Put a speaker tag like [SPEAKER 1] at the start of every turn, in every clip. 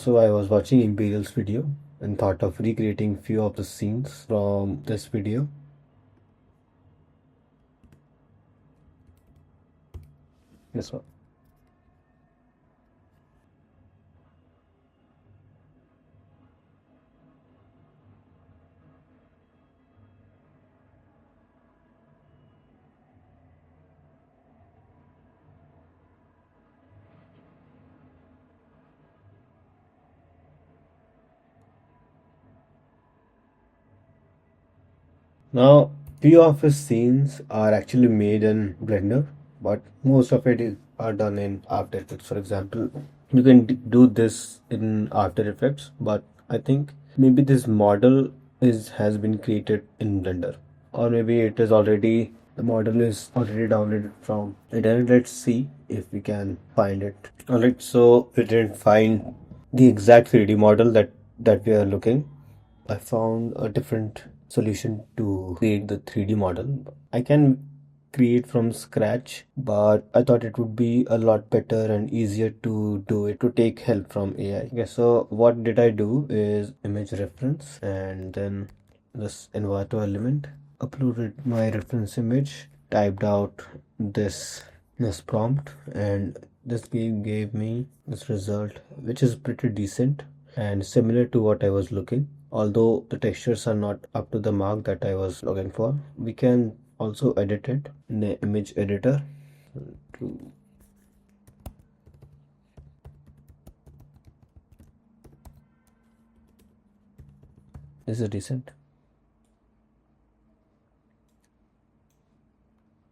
[SPEAKER 1] So I was watching Imperial's video and thought of recreating few of the scenes from this video. This one. Now, few of his scenes are actually made in Blender, but most of are done in After Effects. For example, you can do this in After Effects, but I think maybe this model has been created in Blender, or maybe the model is already downloaded from internet. Let's see if we can find it. Alright, so we didn't find the exact 3D model that we are looking. I found a different solution to create the 3D model. I can create from scratch, but I thought it would be a lot better and easier to do it, to take help from AI. Okay, so what did I do is image reference and then this Envato element, uploaded my reference image, typed out this prompt, and this gave me this result, which is pretty decent and similar to what I was looking. Although the textures are not up to the mark that I was looking for, we can also edit it in the image editor. This is decent.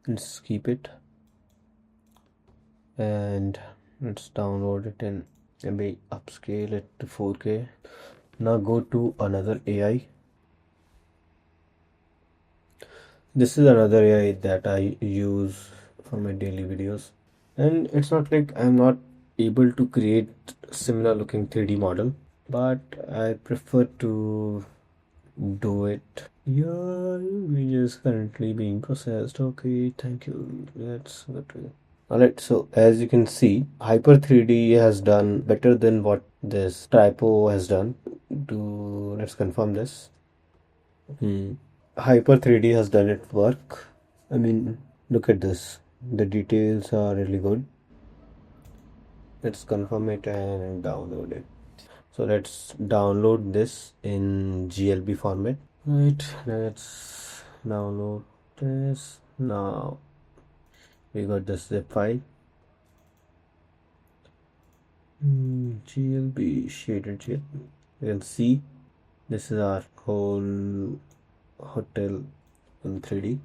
[SPEAKER 1] Let's keep it and let's download it and maybe upscale it to 4K. Now go to another AI. This is another AI that I use for my daily videos, and it's not like I'm not able to create similar looking 3D model, but I prefer to do it. Your video is currently being processed. Okay, thank you. Let's go to. Alright, so as you can see, Hyper 3D has done better than what this typo has done. Let's confirm this. Hyper 3D has done its work. I mean, look at this. The details are really good. Let's confirm it and download it. So let's download this in GLB format. Right, let's download this. Now we got the zip file. GLB shaded GLB. You can see this is our whole hotel in 3D.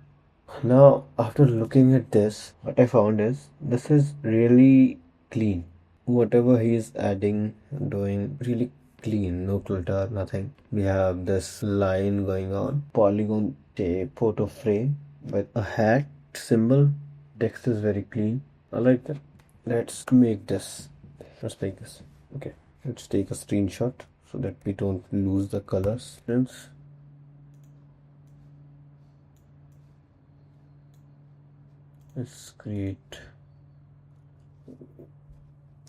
[SPEAKER 1] Now, after looking at this, what I found is this is really clean. Whatever he is adding, doing really clean, no clutter, nothing. We have this line going on, polygon shape photo frame with a hat symbol. Text is very clean. I like that. Let's make this. Let's make this. Okay, let's take a screenshot so that we don't lose the colors. Friends. Let's create.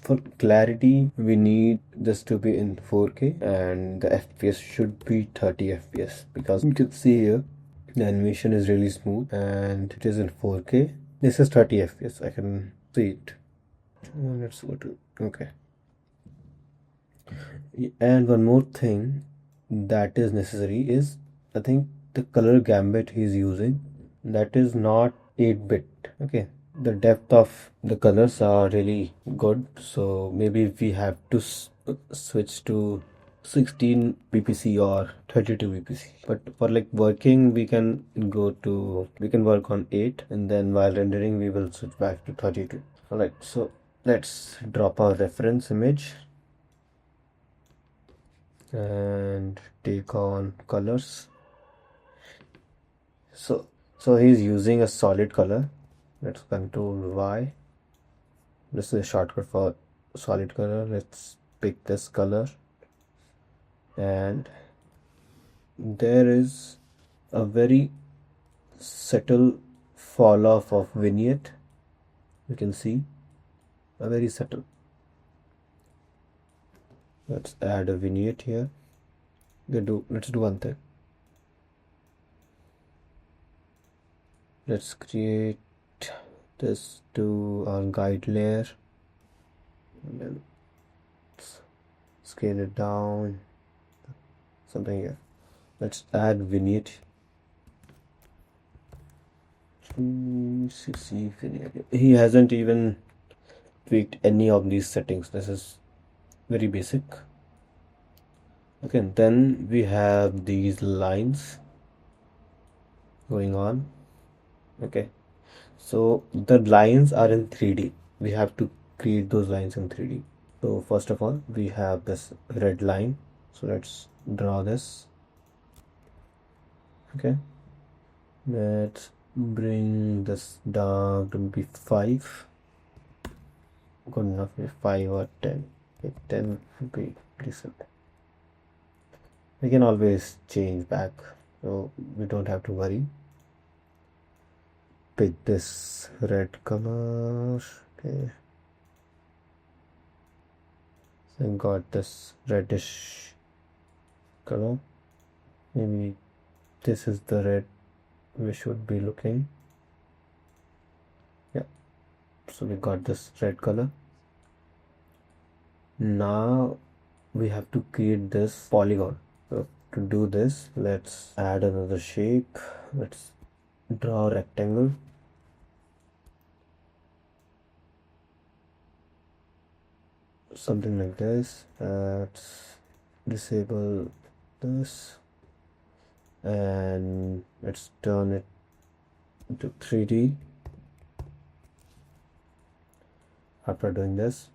[SPEAKER 1] For clarity, we need this to be in 4K and the FPS should be 30 FPS, because you can see here the animation is really smooth and it is in 4K. This is 30 FPS. I can see it. Let's go to okay. And one more thing that is necessary is, I think, the color gambit he's using, that is not 8-bit. Okay, the depth of the colors are really good, so maybe we have to switch to 16 bpc or 32 bpc, but for like working we can work on 8, and then while rendering we will switch back to 32. All right, so let's drop our reference image and take on colors. So he's using a solid color. Let's control Y. This is a shortcut for solid color. Let's pick this color, and there is a very subtle fall off of vignette. You can see a very subtle. Let's add a vignette here. Let's do one thing. Let's create this to our guide layer and then scale it down, something here. Let's add vignette. He hasn't even tweaked any of these settings. This is very basic. Okay, then we have these lines going on. Okay, so the lines are in 3D. We have to create those lines in 3D. So first of all, we have this red line. So let's draw this. Okay, let's bring this down to be 5. Good enough, 5 or 10. Okay, 10 would be decent. We can always change back, so we don't have to worry. Pick this red color. Okay, so I got this reddish color. Maybe this is the red we should be looking. Yeah, so we got this red color. Now we have to create this polygon. So to do this, let's add another shape. Let's draw a rectangle. Something like this. Let's disable this and let's turn it into 3D. After doing this,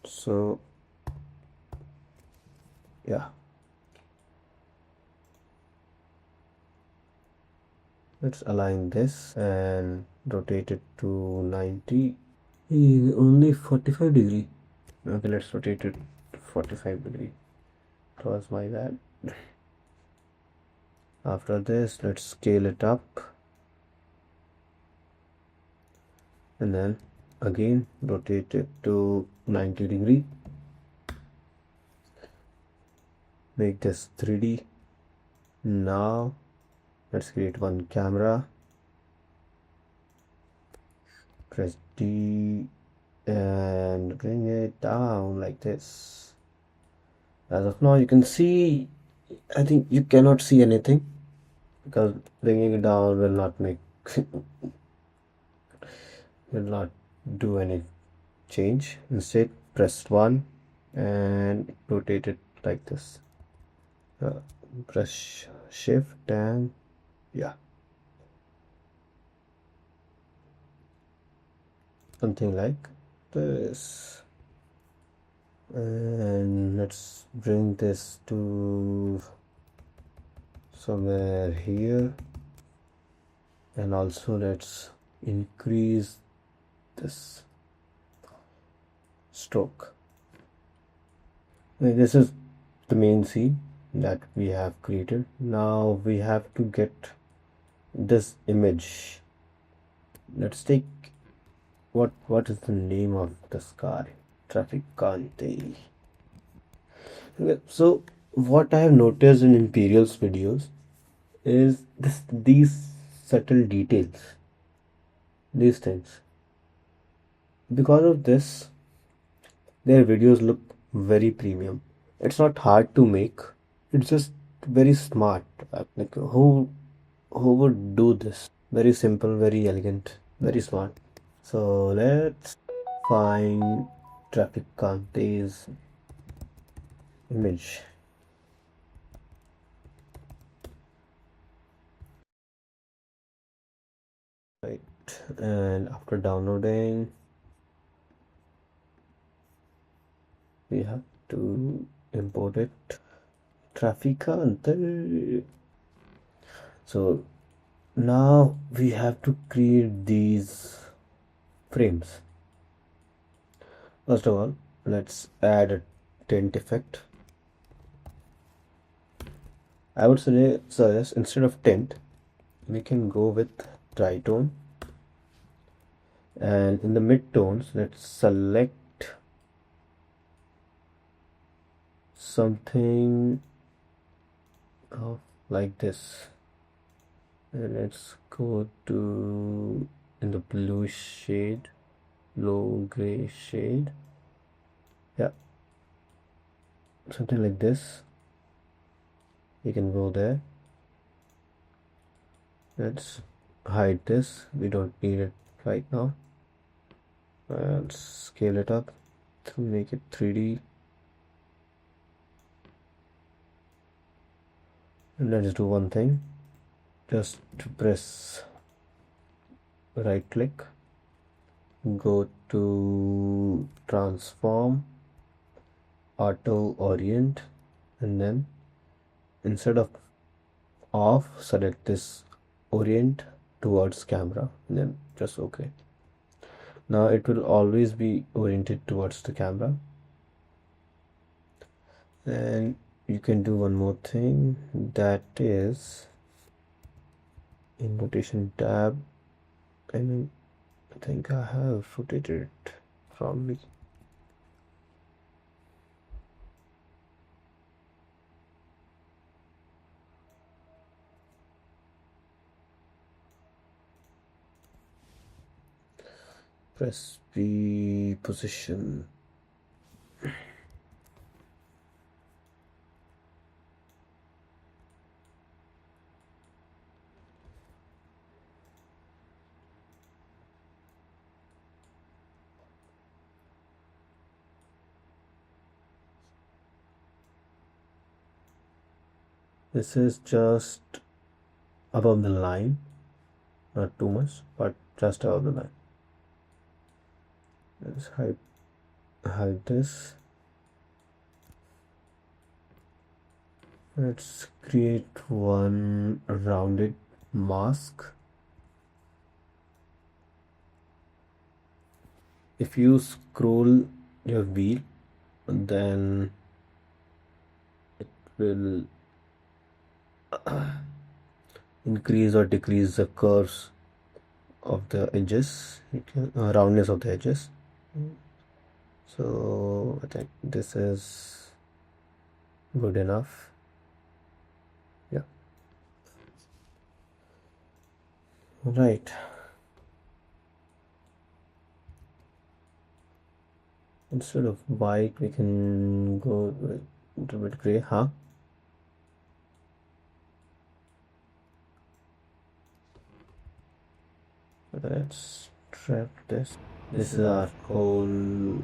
[SPEAKER 1] so yeah, let's align this and rotate it to 90. Only 45 degree. Okay, let's rotate it to 45 degree. That was my bad. After this, let's scale it up and then again rotate it to 90 degree. Make this 3D. Now let's create one camera. Press D and bring it down like this. As of now, you can see, I think you cannot see anything because bringing it down will not make will not do any change. Instead, press 1 and rotate it like this. Press shift and yeah, something like this. And let's bring this to somewhere here, and also let's increase this stroke. This is the main scene that we have created. Now we have to get this image. Let's take what is the name of this car? Trafficante. Okay, so what I have noticed in Imperial's videos is these subtle details, these things. Because of this, their videos look very premium. It's not hard to make. It's just very smart. Like who would do this? Very simple, very elegant, very smart. So let's find Trafficante's image. Right, and after downloading, we have to import it. Trafficante. So now we have to create these frames. First of all, let's add a tint effect. I would suggest instead of tint, we can go with tritone. And in the midtones, let's select something of like this, and let's go to in the blue shade, low gray shade. Yeah, something like this. You can go there. Let's hide this, we don't need it right now, and scale it up to make it 3D. And let's do one thing, just press right click, go to transform, auto orient, and then instead of off, select this orient towards camera, and then just OK. Now it will always be oriented towards the camera. And you can do one more thing, that is in rotation tab, and I think I have rotated it wrongly. Press B position. This is just above the line, not too much, but just above the line. Let's hide this. Let's create one rounded mask. If you scroll your wheel, then it will increase or decrease the curves of the edges, roundness of the edges. So I think this is good enough. Yeah. Right. Instead of white, we can go with a little bit gray, huh? Let's trap this. This is our whole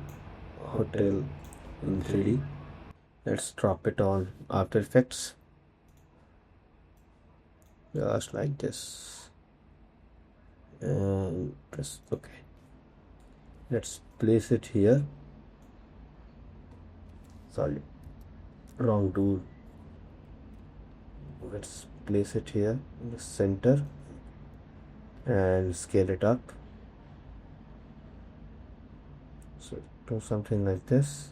[SPEAKER 1] hotel in 3D. Let's drop it on After Effects. Just like this. And press OK. Let's place it here. Sorry, wrong tool. Let's place it here in the center and scale it up. So do something like this.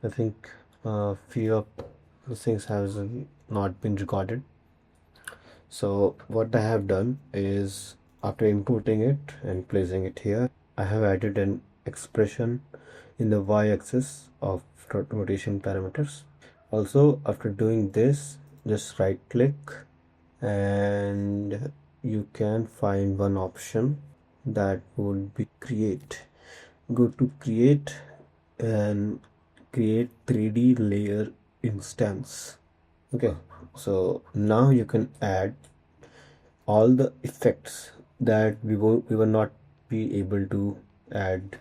[SPEAKER 1] I think a few of the things has not been recorded. So what I have done is, after importing it and placing it here, I have added an expression in the y-axis of rotation parameters. Also, after doing this, just right click and you can find one option that would be create. Go to create and create 3D layer instance. Okay, so now you can add all the effects that we were not be able to add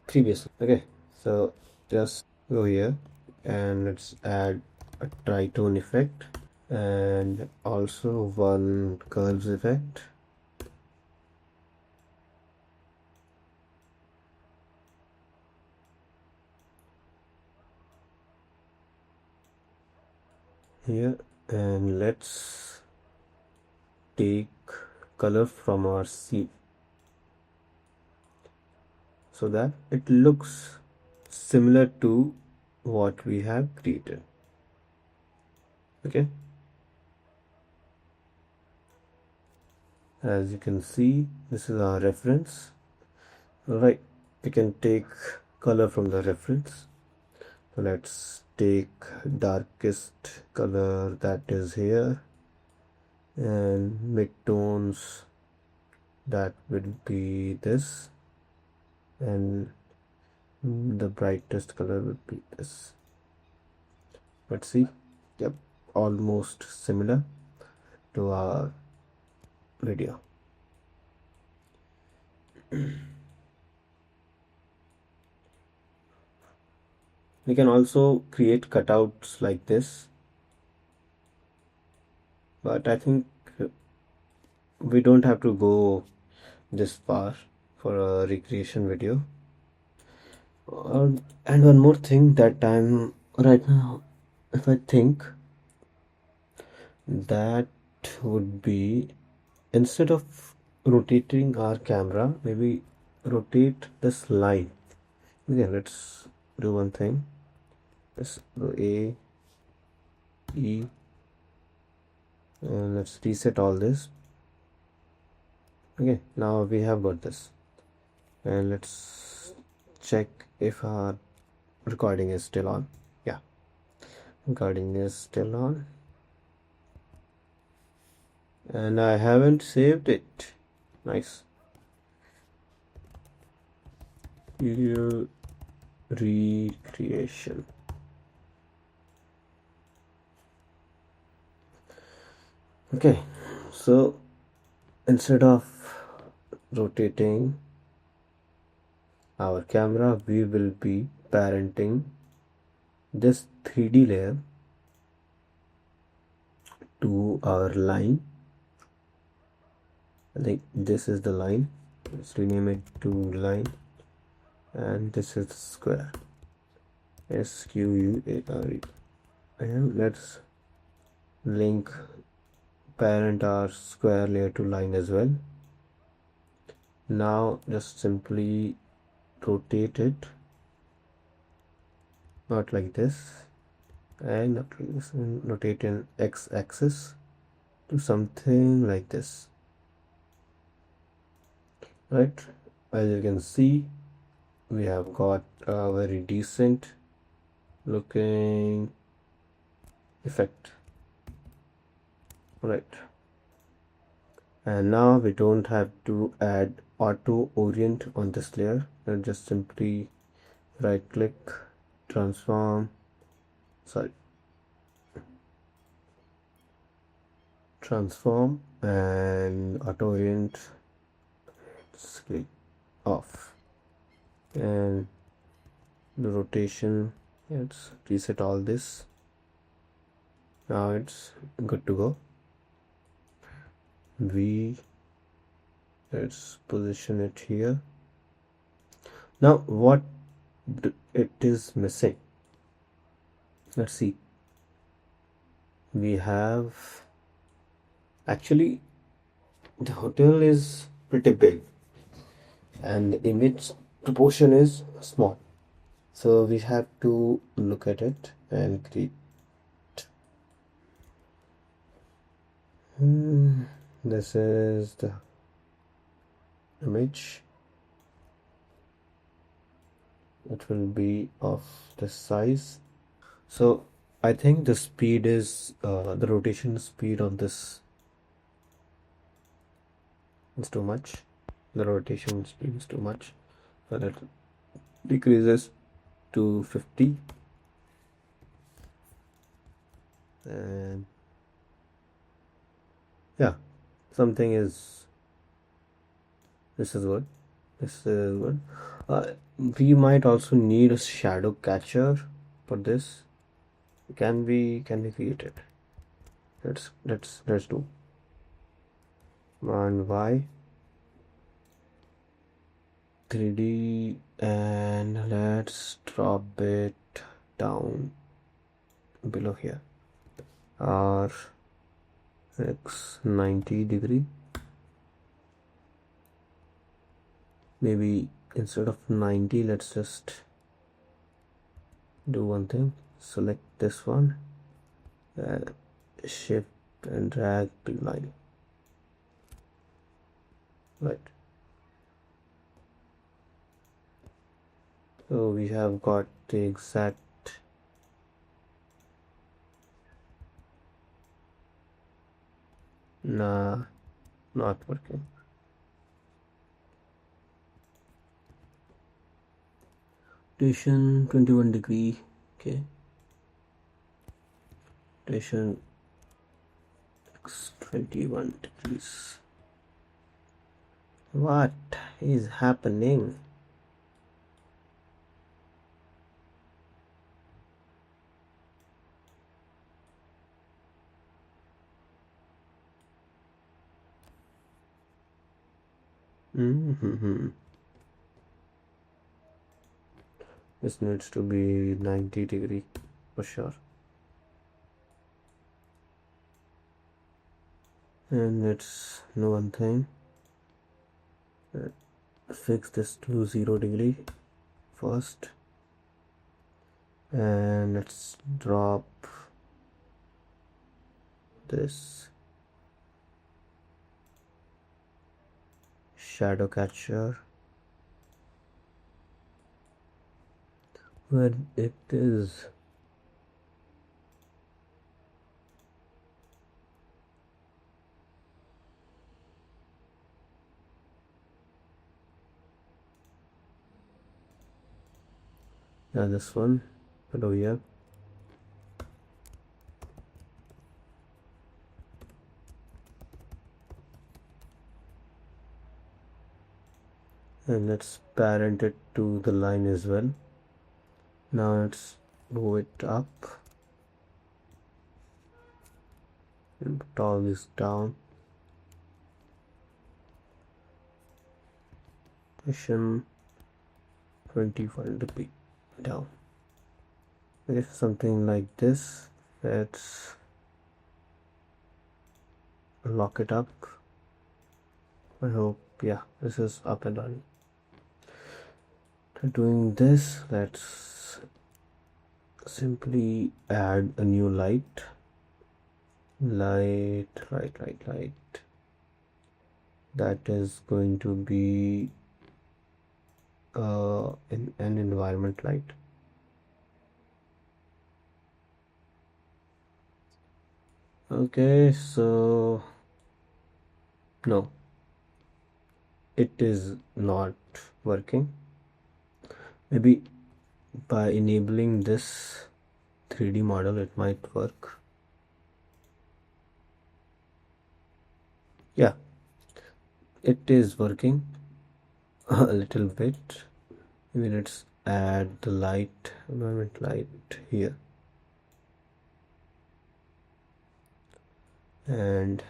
[SPEAKER 1] previously. Okay, so just go here and let's add a tritone effect and also one curves effect. Here, and let's take color from our scene so that it looks similar to what we have created. Okay, As you can see, this is our reference. Alright, we can take color from the reference. So let's take darkest color, that is here, and midtones, that would be this, and the brightest color would be this. Let's see. Yep, almost similar to our video. We can also create cutouts like this, but I think we don't have to go this far for a recreation video. And one more thing that I'm right now, if I think, that would be, instead of rotating our camera, maybe rotate this line. Okay, let's do one thing. Let's go A, E, and let's reset all this. Okay, now we have got this, and let's check if our recording is still on. Yeah, recording is still on, and I haven't saved it. Nice. Video recreation. Okay, so instead of rotating our camera, we will be parenting this 3D layer to our line. I think this is the line. Let's rename it to line, and this is square, SQUARE. And let's link parent our square layer to line as well. Now just simply rotate it, not like this, and not like this, and rotate in x-axis to something like this. Right, as you can see, we have got a very decent looking effect. Right, and now we don't have to add auto orient on this layer, and just simply right click, transform and auto orient, click off, and the rotation, let's reset all this. Now it's good to go. Let's position it here. Now what it is missing, let's see. We have, actually the hotel is pretty big and the image proportion is small, so we have to look at it and create. This is the image. It will be of this size. So I think the speed is the rotation speed of this is too much. The rotation speed is too much, so that decreases to 50, and yeah, something is, this is good, this is good. We might also need a shadow catcher for this. Can we create it? Let's do. And Y 3D, and let's drop it down below here. R X 90°. Maybe instead of 90, let's just do one thing. Select this one, shift and drag to line. Right. So we have got the exact. Nah, not working. Rotation 21 degree. Okay. Rotation 21 degrees. What is happening? Mm-hmm. This needs to be 90 degree for sure. And let's know one thing. Fix this to 0 degree first. And let's drop this shadow catcher where it is. Yeah, this one. Hello, yeah. And let's parent it to the line as well. Now let's move it up and put all this down. Position 21 degree down. Okay, something like this. Let's lock it up. I hope, yeah, this is up and running. Doing this, let's simply add a new light. Light. That is going to be an environment light. Okay, so no, it is not working. Maybe by enabling this 3D model it might work. Yeah, it is working a little bit. Maybe let's add the light, environment light here. And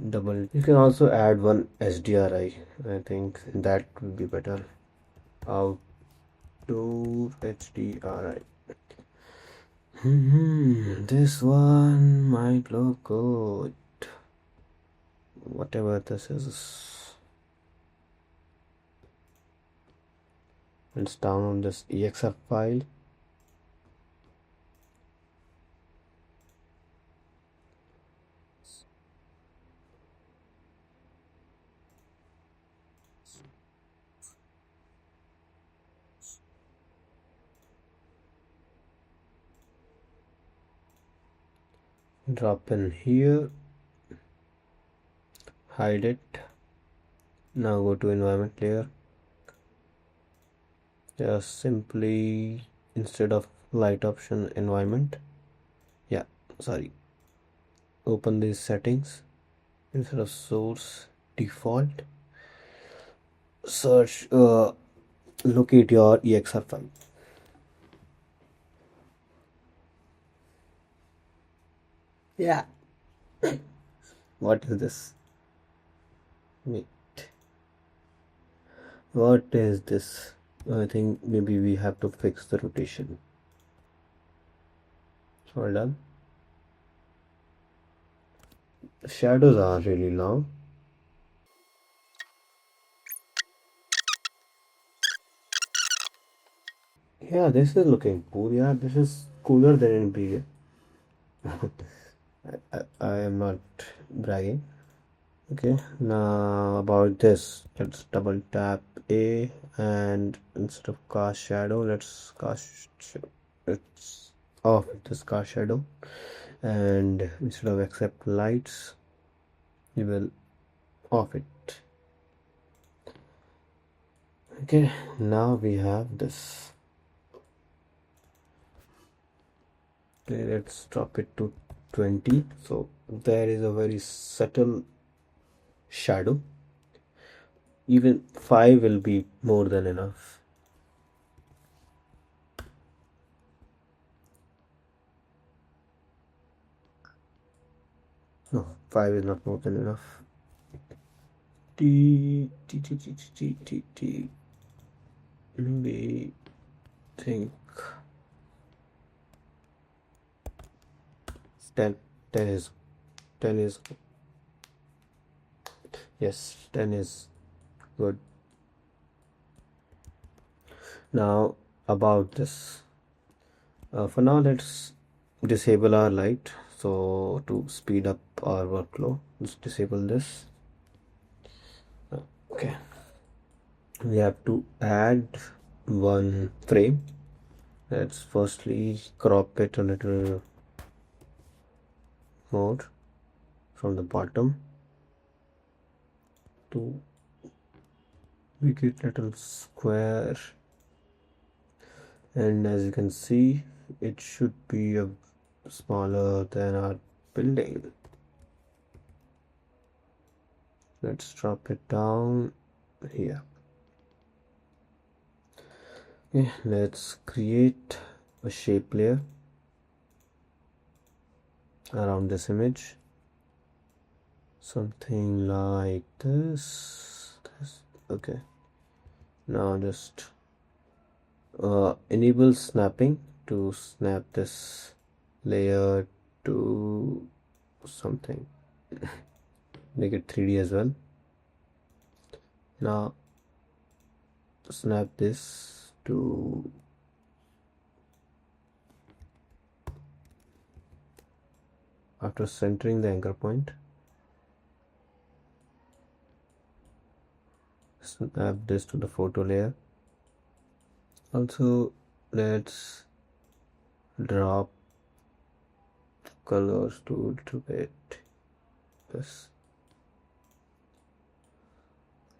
[SPEAKER 1] double. You can also add one HDRI. I think that would be better. Outdoor HDRI. This one might look good. Whatever this is. Let's download this EXF file. Drop in here. Hide it. Now go to environment layer. Just simply, instead of light option, environment. Yeah, sorry. Open these settings. Instead of source, default. Search, locate your EXR file. Yeah. What is this? Wait. What is this? I think maybe we have to fix the rotation. Hold on. The shadows are really long. Yeah, this is looking cool. Yeah, this is cooler than NVIDIA. I am not bragging. Okay, now about this, let's double tap A, and instead of cast shadow, let's off this cast shadow, and instead of accept lights, we will off it. Okay, now we have this. Okay, let's drop it to 20. So there is a very subtle shadow. Even 5 will be more than enough. No, 5 is not more than enough. We think 10, 10 is yes, 10 is good. Now about this, for now let's disable our light. So to speed up our workflow, let's disable this. Okay, we have to add one frame. Let's firstly crop it a little more from the bottom to make it little square, and as you can see, it should be a smaller than our building. Let's drop it down here. Okay, let's create a shape layer around this image, something like this. Okay, now just enable snapping to snap this layer to something. Make it 3D as well. Now snap this to after centering the anchor point, snap this to the photo layer. Also, let's drop colors to a little bit. This.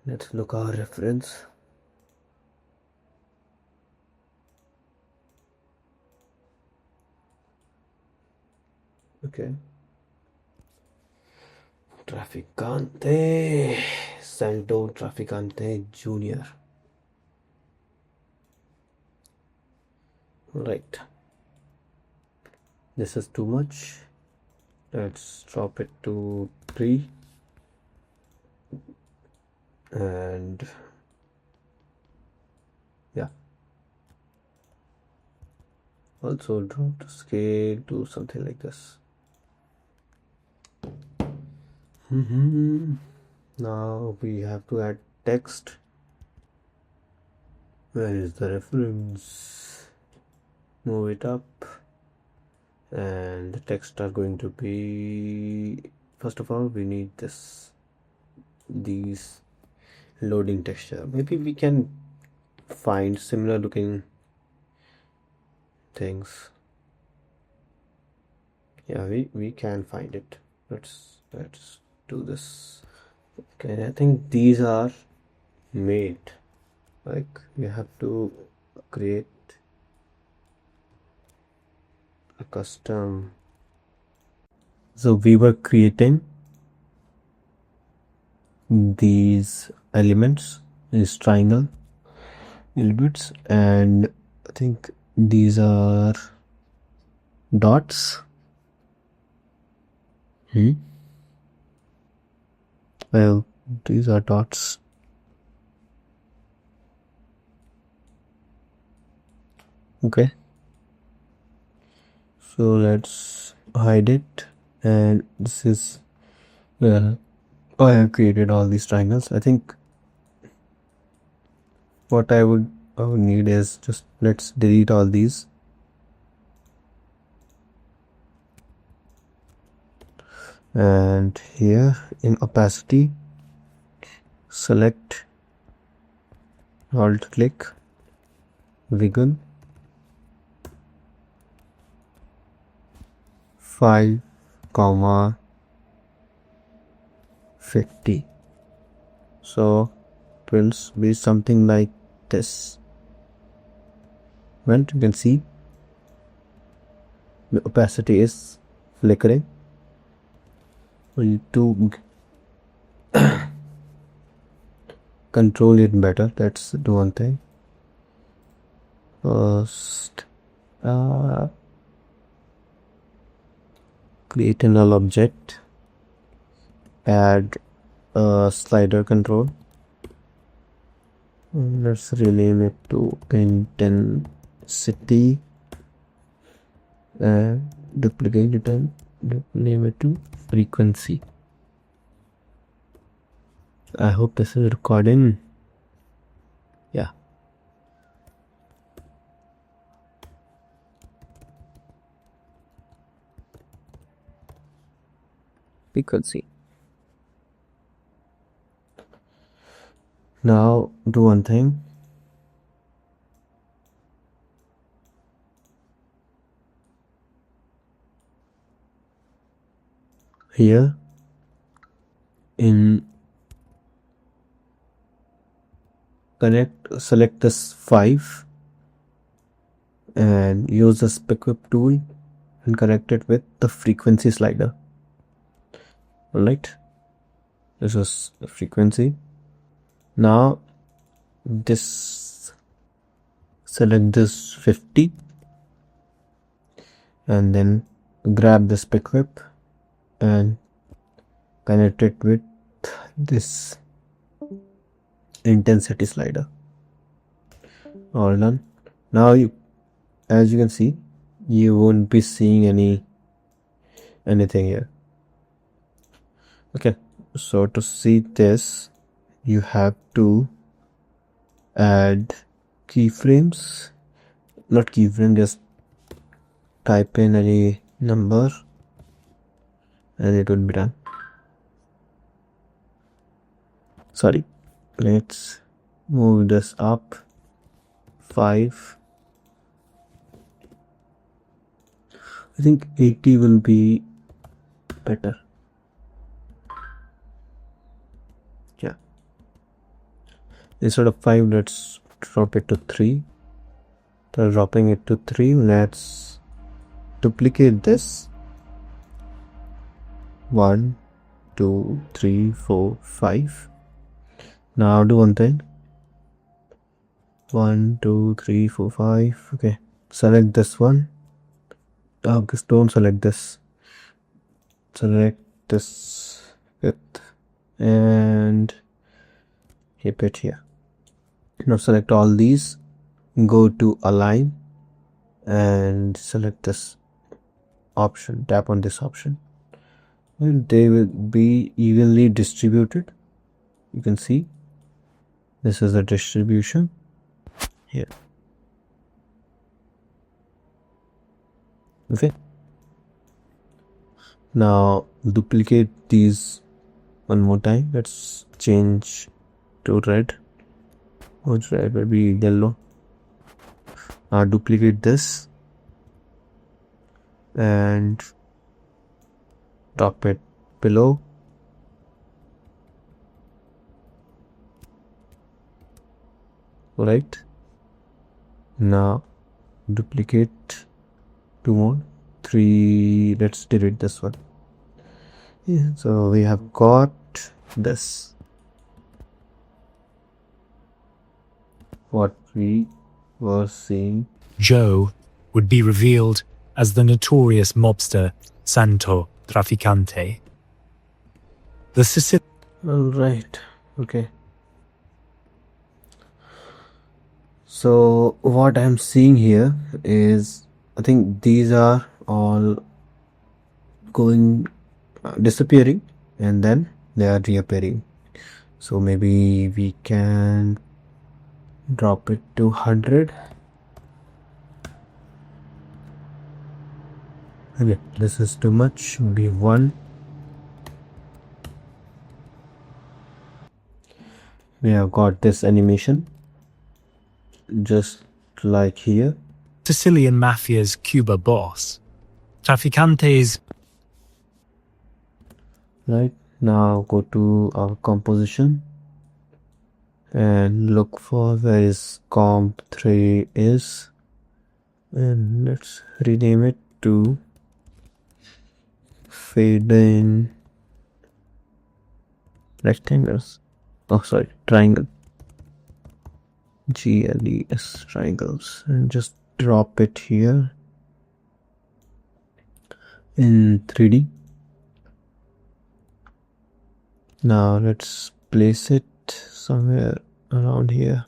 [SPEAKER 1] Let's look our reference. Okay. Trafficante, Santo Trafficante Jr. Right. This is too much. Let's drop it to 3. And yeah. Also drop the scale to something like this. Now we have to add text. Where is the reference? Move it up, and the text are going to be, first of all, we need these loading texture. Maybe we can find similar looking things. Yeah, we can find it. Let's do this. Okay, I think these are made. Like, we have to create a custom. So we were creating these elements, this triangle elements, and I think these are dots. Well, these are dots. Okay, so let's hide it, and this is where I have created all these triangles. I think what I would need is just let's delete all these. And here in opacity, select, alt click, wiggle 5, 50. So it will be something like this. Well, you can see the opacity is flickering. We need to control it better. Let's do one thing. First, create a null object, add a slider control. Let's rename it to intensity and duplicate it and name it to frequency. I hope this is recording. Yeah. Frequency. Now do one thing. Here in select this 5 and use the SpeckWhip tool and connect it with the frequency slider. Alright, this is the frequency. Now this, select this 50 and then grab the SpeckWhip and connect it with this intensity slider. All done. Now as you can see, you won't be seeing anything here. Okay, so to see this, you have to add keyframes, not keyframe, just type in any number and it will be done. Sorry, let's move this up 5. I think 80 will be better. Yeah, instead of 5, let's drop it to 3. So dropping it to 3, let's duplicate this. 1, 2, 3, 4, 5. Now do one thing. 1, 2, 3, 4, 5. Okay, select this one. Don't select this. Select this 5th and keep it here. Now select all these. Go to align and select this option. Tap on this option. And they will be evenly distributed. You can see this is the distribution here. Okay, now duplicate these one more time. Let's change to red. Red will be yellow. Now duplicate this and drop it below. Right, now duplicate 2 more, 3. Let's delete this one. Yeah, so we have got this, what we were seeing.
[SPEAKER 2] Joe would be revealed as the notorious mobster Santo Traficante. The Sicilian.
[SPEAKER 1] All right, okay. So what I'm seeing here is, I think these are all going disappearing and then they are reappearing. So maybe we can drop it to 100. Okay, this is too much. Maybe 1. we have got this animation just like here.
[SPEAKER 2] Sicilian Mafia's Cuba boss. Trafficante's
[SPEAKER 1] Right, now go to our composition and look for where is comp 3 is, and let's rename it to fade in rectangles. Oh, sorry, triangle. GLES triangles, and just drop it here in 3D. Now let's place it somewhere around here.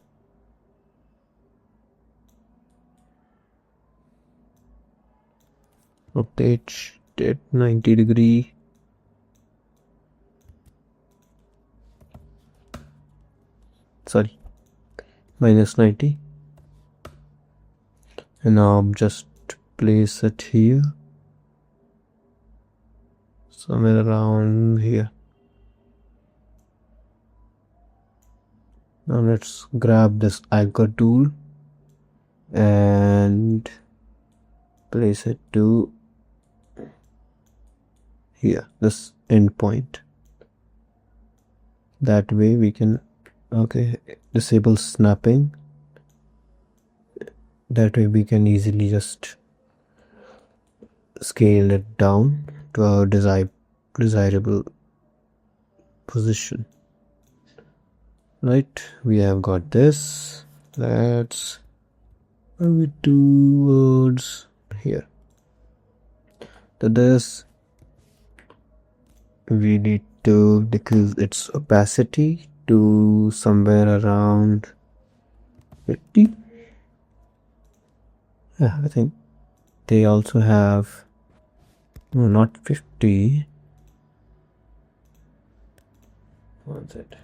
[SPEAKER 1] Rotate it 90 degree. Sorry, minus 90. And now just place it here, somewhere around here. Now let's grab this anchor tool and place it to here, this endpoint. That way we can disable snapping. That way we can easily just scale it down to our desirable position. Right, we have got this. Let's move it towards here. To this, we need to decrease its opacity to somewhere around 50. Yeah, I think they also have, no, not 50. What's it?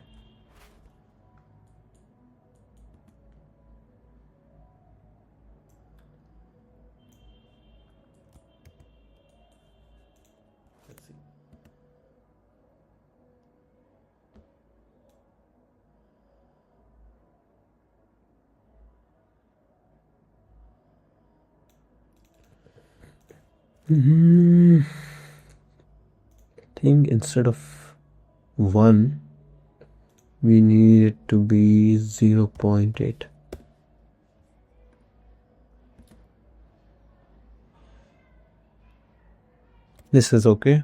[SPEAKER 1] I think instead of 1, we need it to be 0.8. This is okay.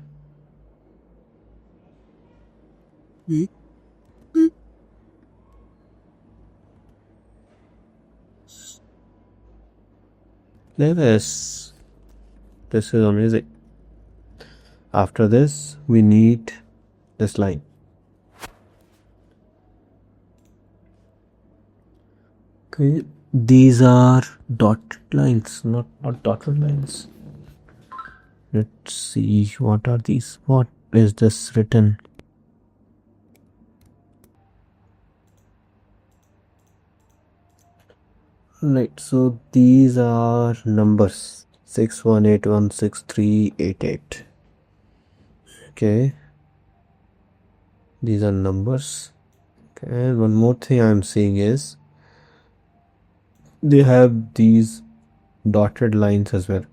[SPEAKER 1] This is amazing. After this, we need this line. Okay, these are dotted lines, not dotted lines. Let's see, what are these? What is this written? Right, so these are numbers 61816388. Okay, these are numbers. Okay, and one more thing I'm seeing is they have these dotted lines as well.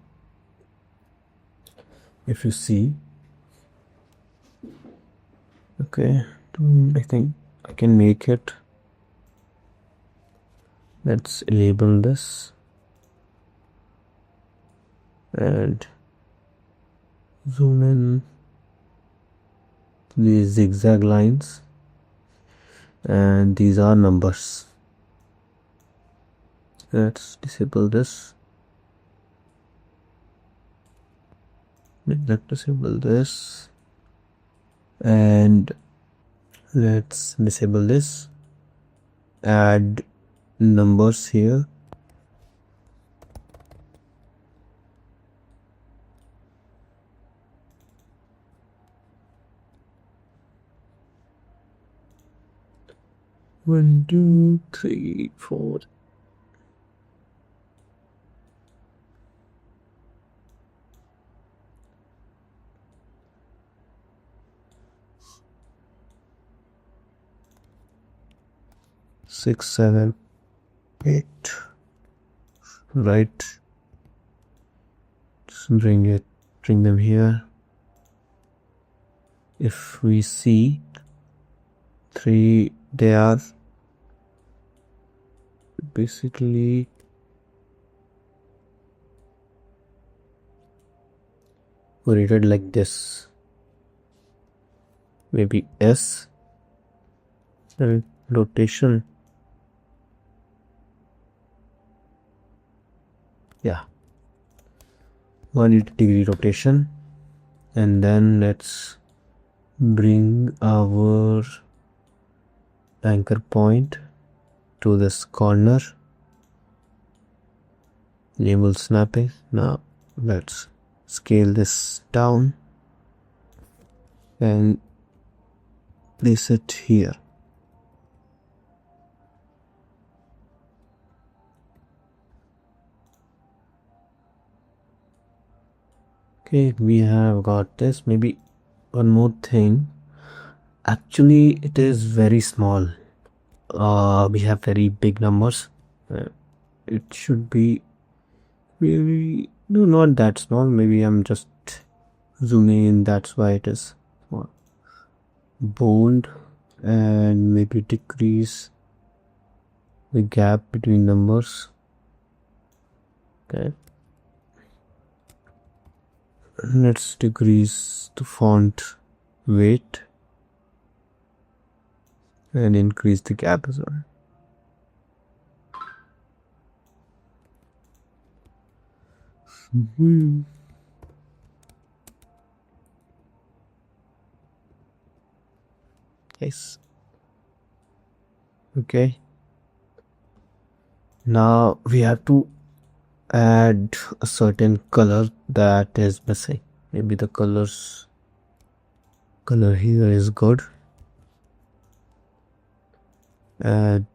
[SPEAKER 1] If you see, okay, I think I can make it. Let's label this and zoom in these zigzag lines, and these are numbers. Let's disable this. Let's disable this, and let's disable this. Add numbers here. One, two, three, four. 6, 7, 8. Right. Just bring them here. If we see 3, they are basically rated like this. Maybe S. Then rotation. Yeah. 180-degree rotation. And then let's bring our anchor point to this corner. Enable snapping. Now let's scale this down and place it here. Okay, we have got this. Maybe one more thing. Actually, it is very small. We have very big numbers. It should be really, no, not that small. Maybe I'm just zooming in. That's why it is small. Bold, and maybe decrease the gap between numbers. Okay. Let's decrease the font weight and increase the gap as well. Yes. Okay. Now we have to add a certain color that is missing. Maybe the color here is good. Add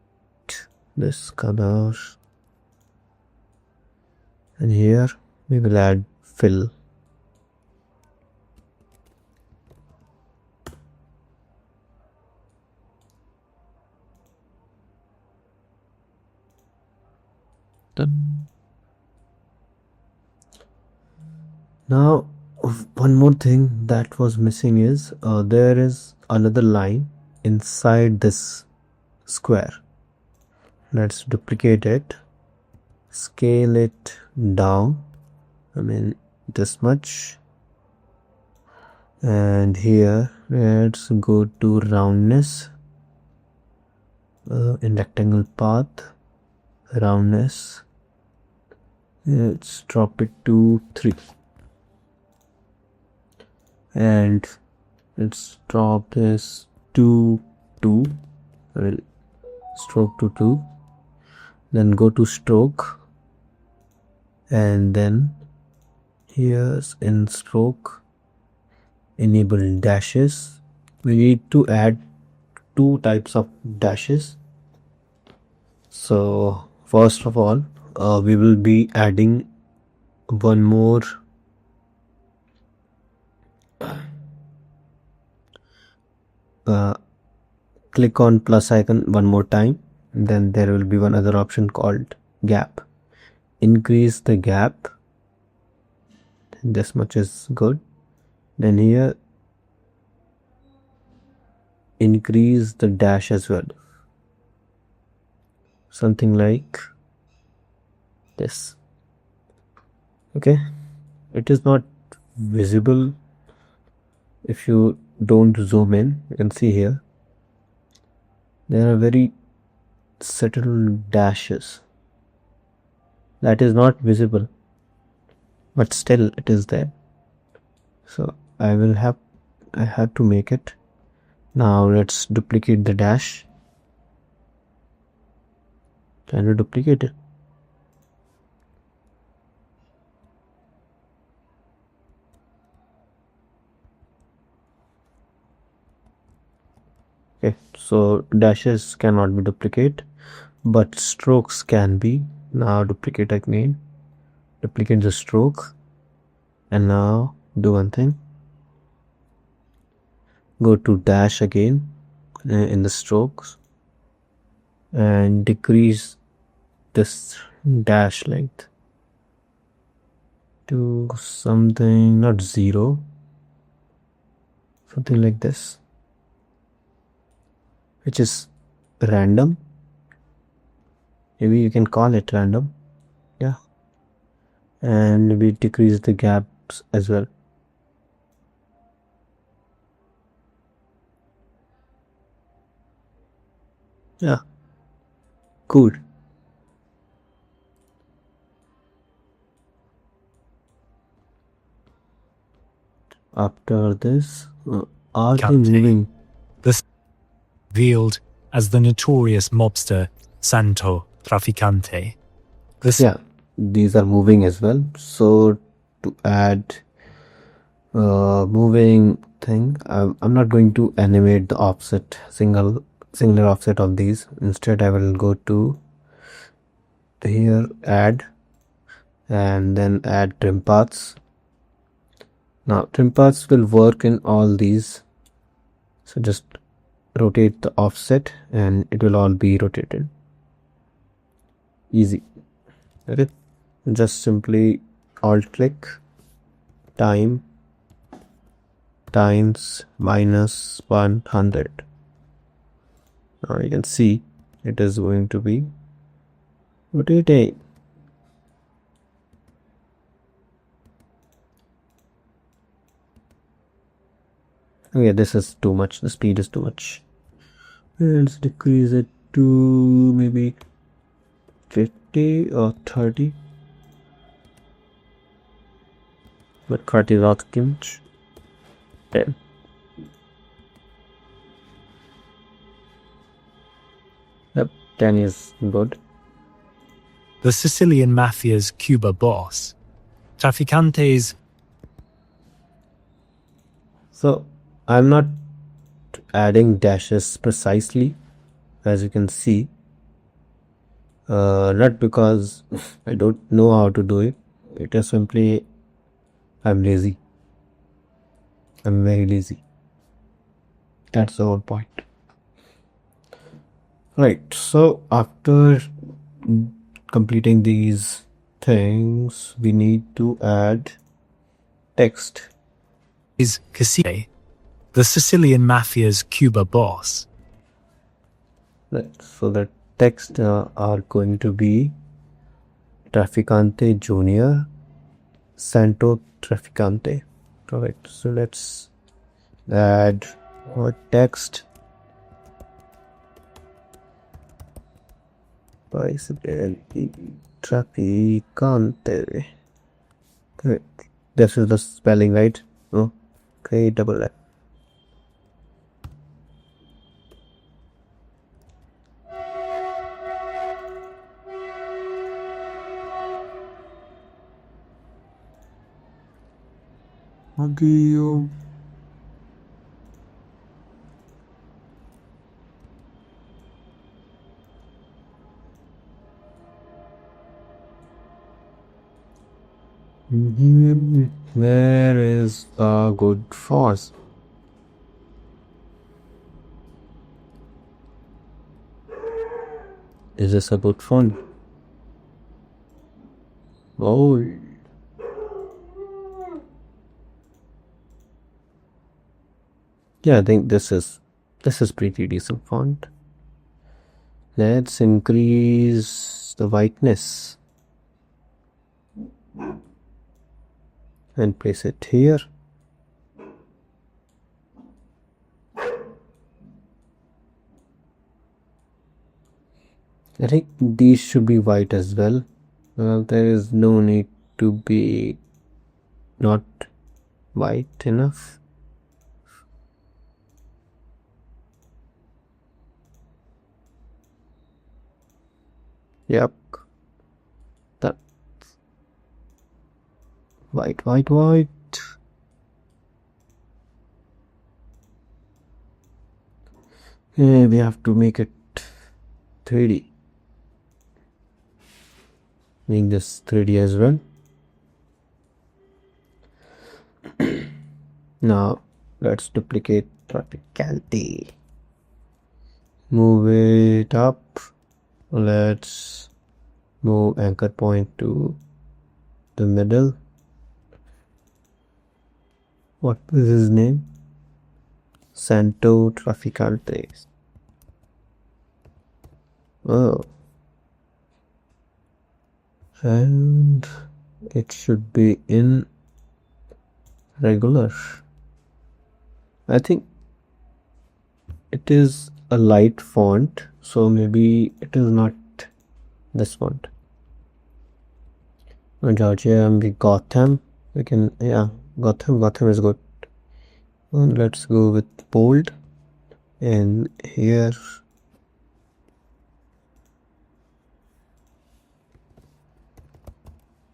[SPEAKER 1] this color, and here we will add fill. Done. Now one more thing that was missing is there is another line inside this square. Let's duplicate it, scale it down, this much, and here let's go to roundness, in rectangle path, roundness, let's drop it to 3, and let's drop this to 2, stroke to 2, then go to stroke, and then here's in stroke, enable dashes. We need to add 2 types of dashes. So first of all, we will be adding one more click on plus icon one more time, then there will be one other option called gap. Increase the gap, this much is good. Then here increase the dash as well, something like this. Okay, it is not visible if you don't zoom in. You can see here there are very subtle dashes that is not visible, but still it is there. So I have to make it. Now let's duplicate the dash. Can you duplicate it? Okay, so dashes cannot be duplicated, but strokes can be. Now duplicate again, duplicate the stroke, and now do one thing, go to dash again in the strokes, and decrease this dash length to something, not 0, something like this, which is random. Maybe you can call it random. Yeah. And maybe decrease the gaps as well. Yeah. Cool. After this, are they
[SPEAKER 2] Trafficante.
[SPEAKER 1] moving?
[SPEAKER 2] This revealed as the notorious mobster Santo Trafficante. This
[SPEAKER 1] Yeah, these are moving as well. So to add moving thing, I'm not going to animate the offset, singular offset of these. Instead, I will go to here, add, and then add trim paths. Now trim paths will work in all these, so just rotate the offset and it will all be rotated. Easy. Okay, just simply alt click time times minus 100. Now you can see it is going to be rotating. Okay, this is too much. The speed is too much. Let's decrease it to maybe 50 or 30. But 30 is not much. 10. Yep, 10 is good.
[SPEAKER 2] the Sicilian mafia's Cuba boss. Trafficante's
[SPEAKER 1] So I'm not adding dashes precisely, as you can see. Not because I don't know how to do it. It is simply I'm lazy. I'm very lazy. That's the whole point. Right, so after completing these things, we need to add text.
[SPEAKER 2] Cacique, the Sicilian mafia's Cuba boss.
[SPEAKER 1] Right, so the text are going to be Trafficante Junior, Santo Trafficante. Correct. So let's add our text. Trafficante. Correct. This is the spelling, right? Okay, double F. Audio. Where is a good force? Is this a good font? Oh. Yeah, I think this is pretty decent font. Let's increase the whiteness and place it here. I think these should be white as well. Well, there is no need to be not white enough. Yep. That white. Yeah, we have to make it 3D. Make this 3D as well. Now let's duplicate Trafficante. Move it up Let's move anchor point to the middle. What is his name? Santo Traficante. Oh. And it should be in regular. I think it is a light font, so maybe it is not this font. Georgia and be Gotham. We can, yeah, Gotham is good. And let's go with bold. And here,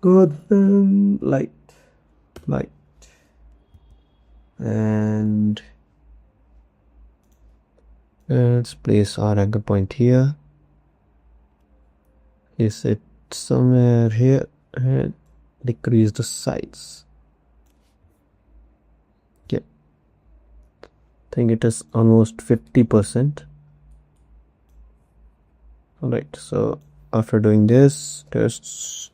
[SPEAKER 1] Gotham light. And let's place our anchor point here. Is it somewhere here? And decrease the size. Yeah, I think it is almost 50%. Alright, so after doing this, just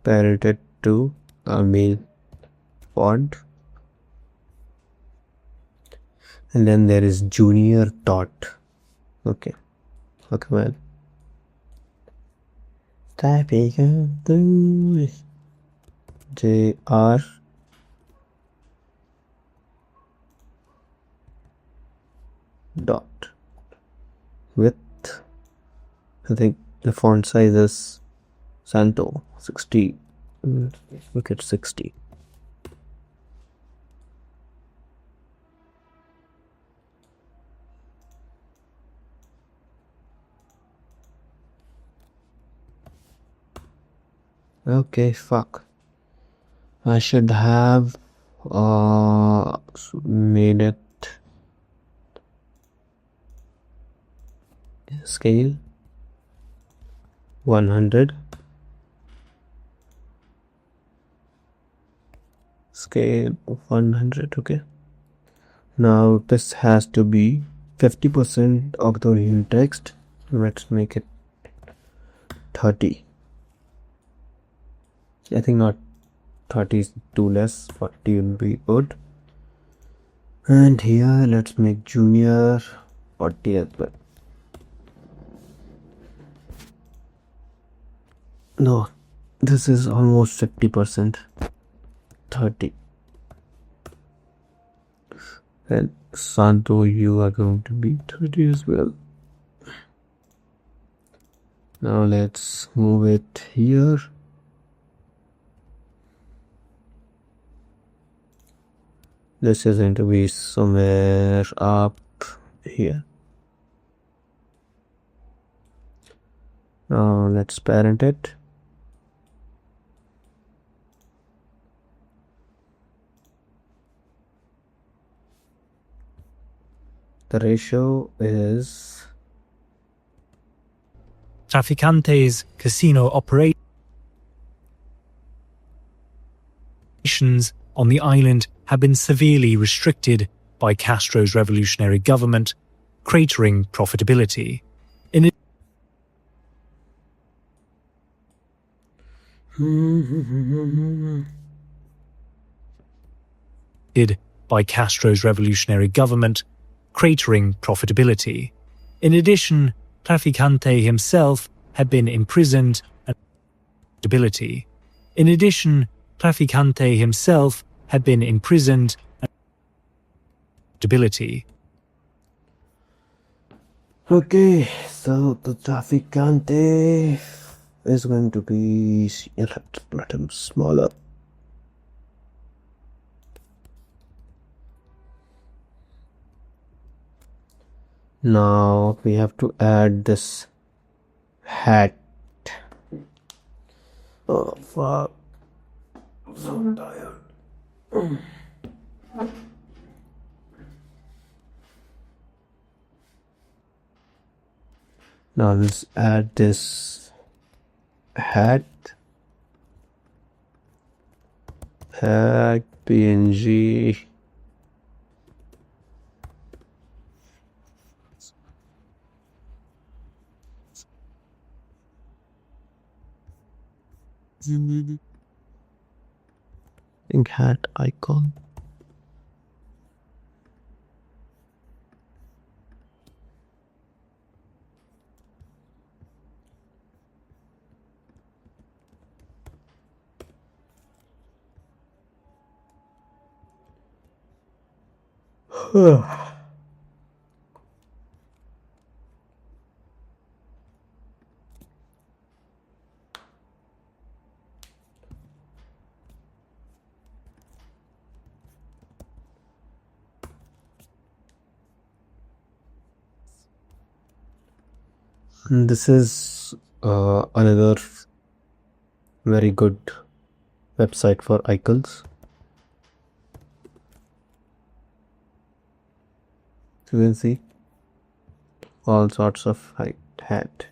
[SPEAKER 1] parent it to our main font. And then there is junior dot. Okay, man. JR dot with, I think the font size is Santo 60. Look at 60. Okay, fuck. I should have made it scale 100. Scale 100. Okay. Now this has to be 50% of the original text. Let's make it 30. I think not 30 is too less, 40 will be good. And here let's make junior 40 as well. No, this is almost 50%. 30. And Santo, you are going to be 30 as well. Now let's move it here. This is going to be somewhere up here. Now let's parent it. The ratio is
[SPEAKER 2] Traficante's casino operations on the island have been severely restricted by Castro's revolutionary government, cratering profitability. By Castro's revolutionary government, cratering profitability. In addition, Traficante himself had been imprisoned and stability. In addition, Traficante himself had been imprisoned and stability.
[SPEAKER 1] Okay, so the Traficante is going to be, let's let him smaller. Now we have to add this hat. Oh fuck, I'm so tired. Now let's add this hat PNG. Think hat icon. This is another very good website for icons. So you can see all sorts of hat.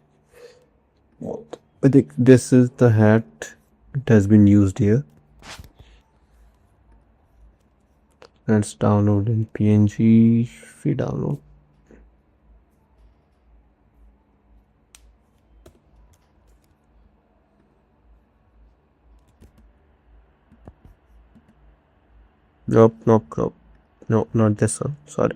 [SPEAKER 1] I think this is the hat. It has been used here. Let's download in PNG. Free download. Nope. No, not this one. Sorry.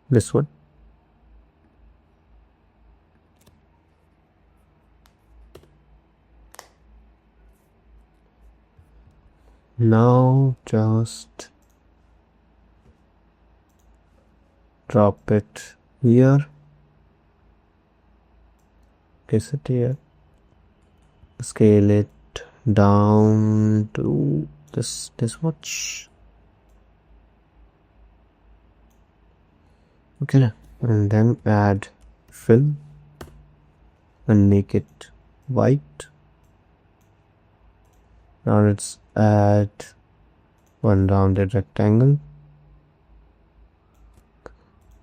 [SPEAKER 1] This one. Now just drop it here. Place it here. Scale it down to this much. Okay, and then add fill and make it white. Now let's add one rounded rectangle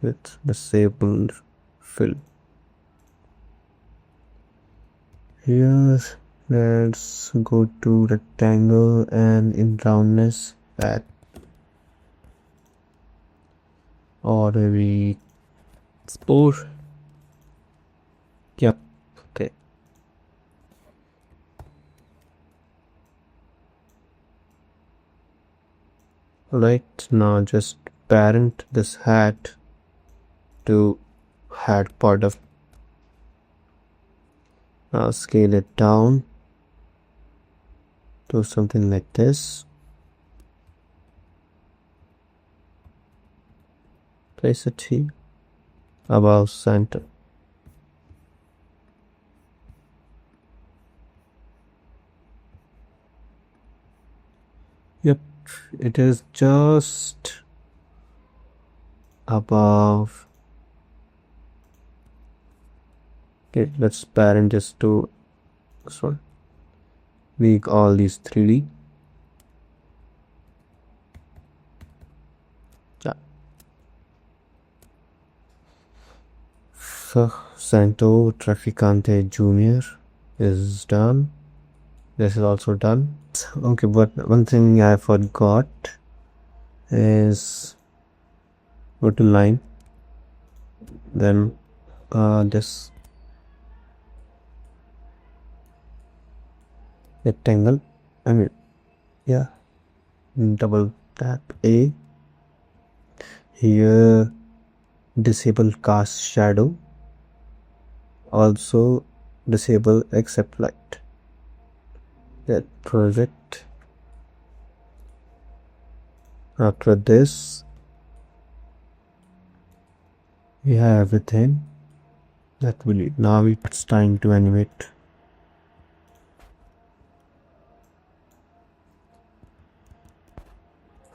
[SPEAKER 1] with disabled fill. Here, let's go to rectangle and in roundness add or maybe spore. Yep. Okay. Right now, just parent this hat to hat part of. Now scale it down to something like this. Place it here above center. Yep, it is just above. Okay, let's parent this to this one. Make all these 3D. So Santo Traficante Jr. is done. This is also done. Okay, but one thing I forgot is go to line, then this rectangle. Double tap A. Here, disable cast shadow. Also disable accept light. That project. After this, we have everything that we need. Now it's time to animate.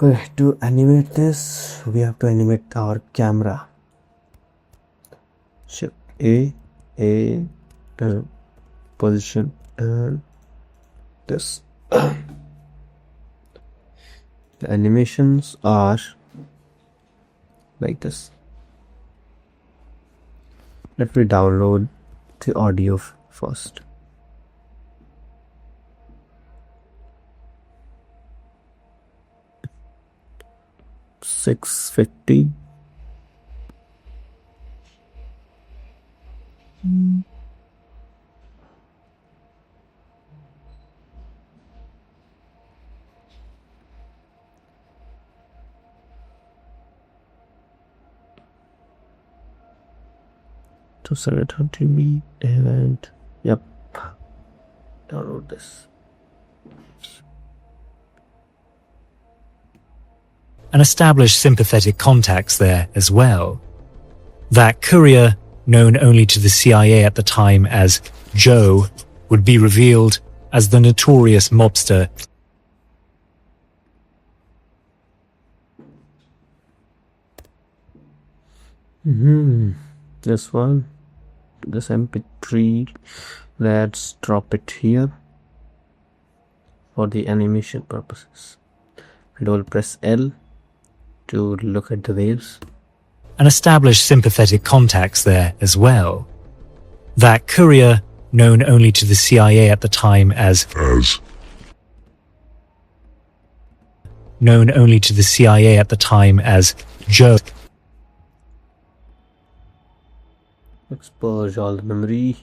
[SPEAKER 1] Okay, to animate this, we have to animate our camera. Shift A, position, and this. The animations are like this. Let me download the audio first. 650. To 730 event. Yep. Download this.
[SPEAKER 2] And establish sympathetic contacts there as well. That courier, known only to the CIA at the time as Joe, would be revealed as the notorious mobster
[SPEAKER 1] This one, this MP3, let's drop it here for the animation purposes. And we'll press L to look at the waves.
[SPEAKER 2] and establish sympathetic contacts there as well. That courier, known only to the CIA at the time as known only to the CIA at the time as Joe,
[SPEAKER 1] Expose all the memory.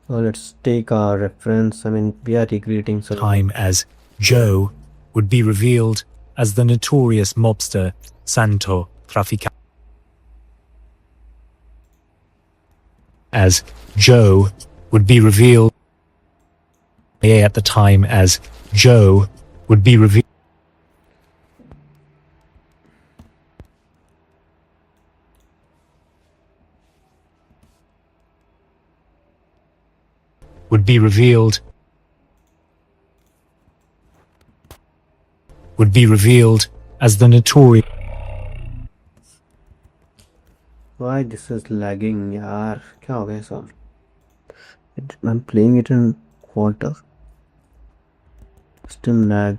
[SPEAKER 1] So let's take our reference. We are recreating some
[SPEAKER 2] time as Joe, would be revealed as the notorious mobster Santo Traficante. As Joe would be revealed at the time as Joe would be revealed would be revealed as the notorious.
[SPEAKER 1] Why this is lagging, yaar? क्या हो गया sir? I'm playing it in quarter. Still lag.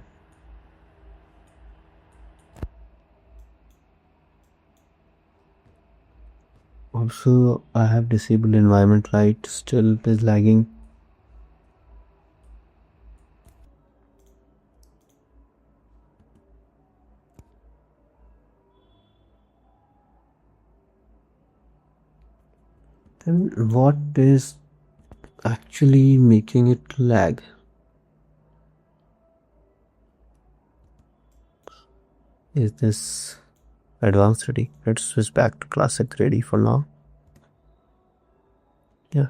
[SPEAKER 1] Also, I have disabled environment light. Still it is lagging. Then what is actually making it lag? Is this advanced ready? Let's switch back to classic ready for now. Yeah,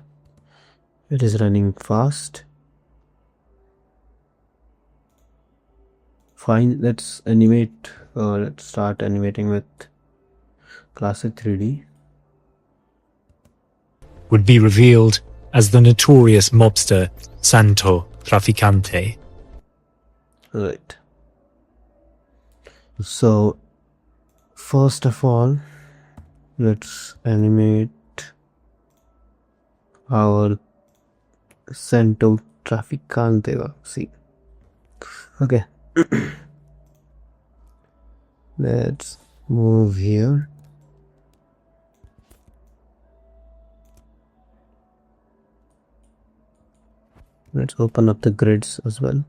[SPEAKER 1] it is running fast. Fine, let's animate. Let's start animating with classic 3D.
[SPEAKER 2] Would be revealed as the notorious mobster Santo Traficante.
[SPEAKER 1] Right. So, first of all, let's animate our Santo Traficante. See. Okay. Let's move here. Let's open up the grids as well.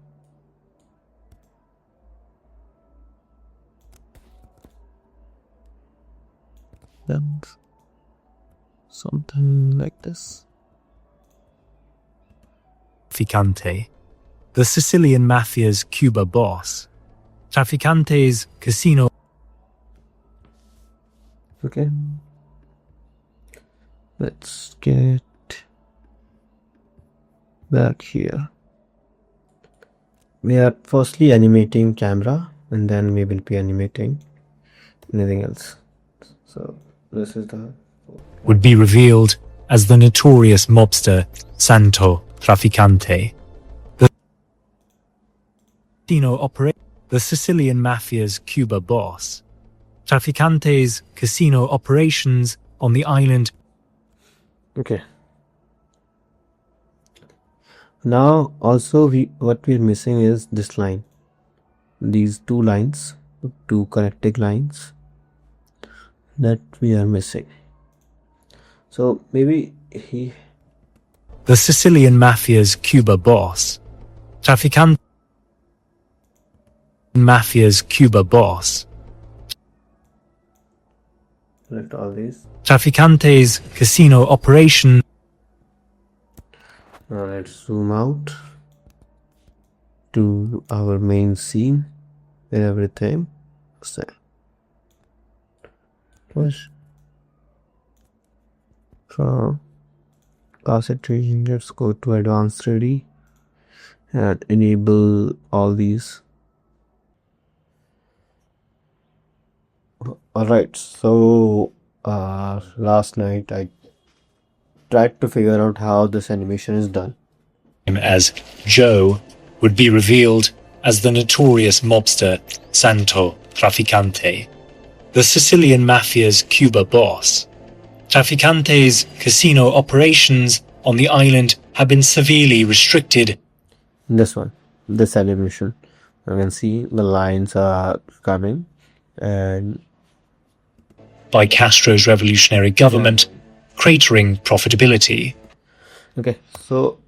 [SPEAKER 1] Then something like this.
[SPEAKER 2] Traficante, the Sicilian mafia's Cuba boss. Traficante's casino.
[SPEAKER 1] Okay. Let's get back here. We are firstly animating camera and then we will be animating anything else. So this is the
[SPEAKER 2] Would be revealed as the notorious mobster Santo Traficante. The Sicilian mafia's Cuba boss. Traficante's casino operations on the island.
[SPEAKER 1] okay. Now also what we're missing is this line. These two lines, two connecting lines that we are missing. So maybe
[SPEAKER 2] The Sicilian mafia's Cuba boss. Traficante mafia's Cuba boss.
[SPEAKER 1] Select all these.
[SPEAKER 2] Traficante's casino operation.
[SPEAKER 1] Now let's zoom out to our main scene and everything. Push from asset tracing. Let's go to advanced 3D and enable all these. Alright, so last night I tried to figure out how this animation is done.
[SPEAKER 2] As Joe would be revealed as the notorious mobster Santo Traficante, the Sicilian mafia's Cuba boss. Traficante's casino operations on the island have been severely restricted.
[SPEAKER 1] This animation, you can see the lines are coming and
[SPEAKER 2] by Castro's revolutionary government, cratering profitability.
[SPEAKER 1] Okay, so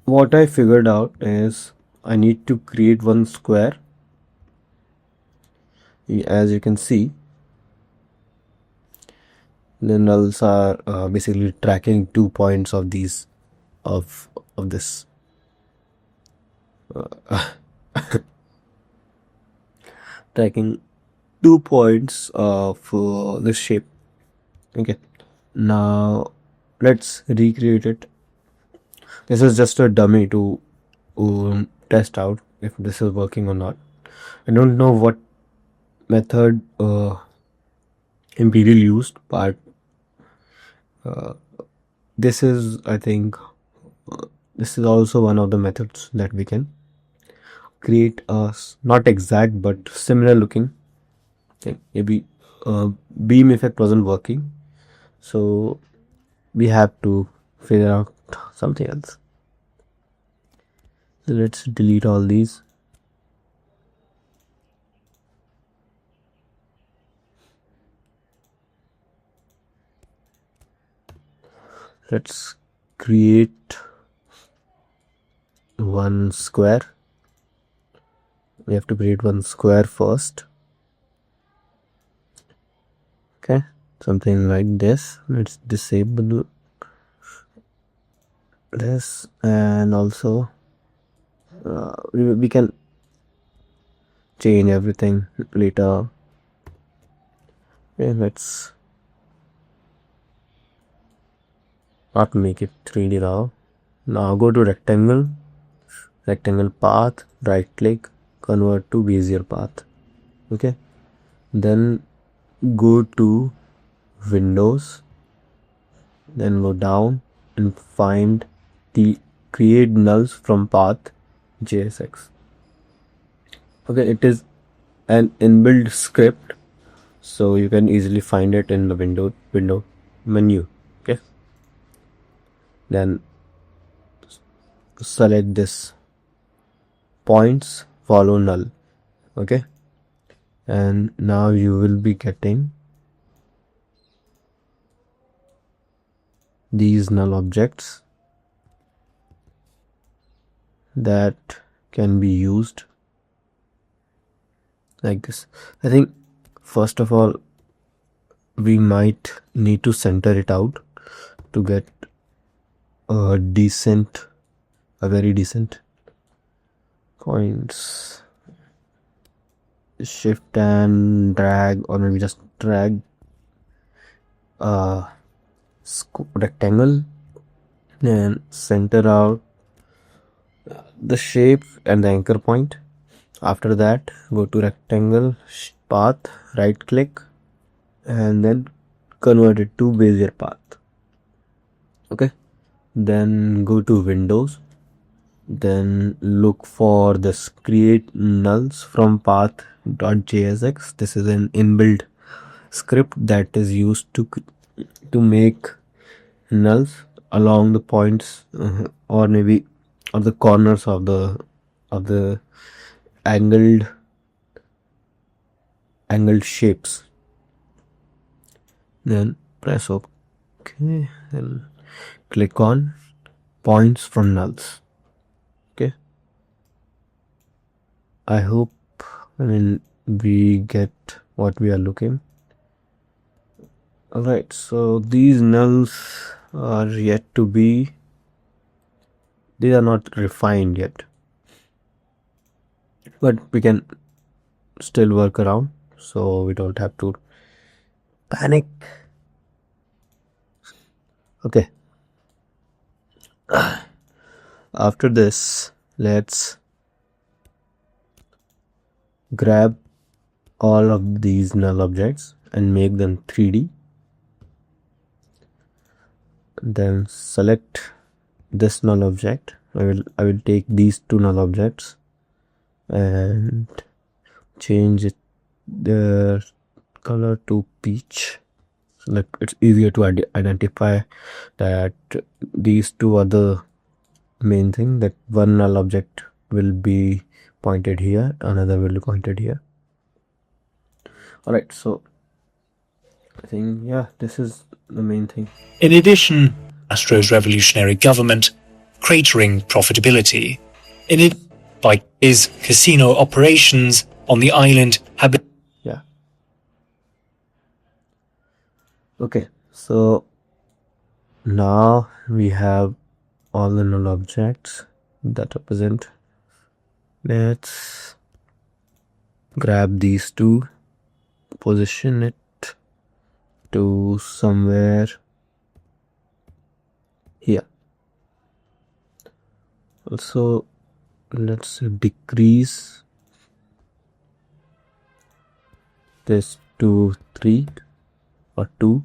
[SPEAKER 1] what I figured out is I need to create one square. As you can see, the nulls are basically tracking 2 points of these of this tracking 2 points of this shape. Okay, now let's recreate it. This is just a dummy to test out if this is working or not. I don't know what method Imperial used, but this is, I think, this is also one of the methods that we can create a not exact but similar looking thing. Maybe beam effect wasn't working, so we have to figure out something else. So let's delete all these. Let's create one square. We have to create one square first. Okay, something like this. Let's disable this, and also we can change everything later. Okay, let's not make it 3D now. Now go to rectangle path, right click, convert to Bezier path. Okay, then go to Windows, then go down and find the create nulls from path JSX. Okay, it is an inbuilt script, so you can easily find it in the window menu. Okay, then select this points follow null. Okay, and now you will be getting these null objects that can be used like this. I think first of all we might need to center it out to get a very decent points. Shift and drag, or maybe just drag rectangle and center out the shape and the anchor point. After that, go to rectangle path, right click, and then convert it to Bezier path. Okay, then go to Windows, then look for this create nulls from path.jsx. This is an inbuilt script that is used to make nulls along the points or maybe on the corners of the angled shapes. Then press OK, then click on points from nulls. Okay, I hope we get what we are looking. Alright, so these nulls are yet to be, these are not refined yet, but we can still work around, so we don't have to panic. Okay, after this, let's grab all of these null objects and make them 3D. Then select this null object. I will take these two null objects and change their color to peach, so that it's easier to identify that these two are the main thing, that one null object will be pointed here, another will be pointed here. Alright, so I think, yeah, this is the main thing.
[SPEAKER 2] In addition, Castro's revolutionary government cratering profitability. In it, by his casino operations on the island have been.
[SPEAKER 1] Yeah. Okay, so now we have all the null objects that represent. Let's grab these two, position it to somewhere here. Also, let's decrease this to 3 or 2,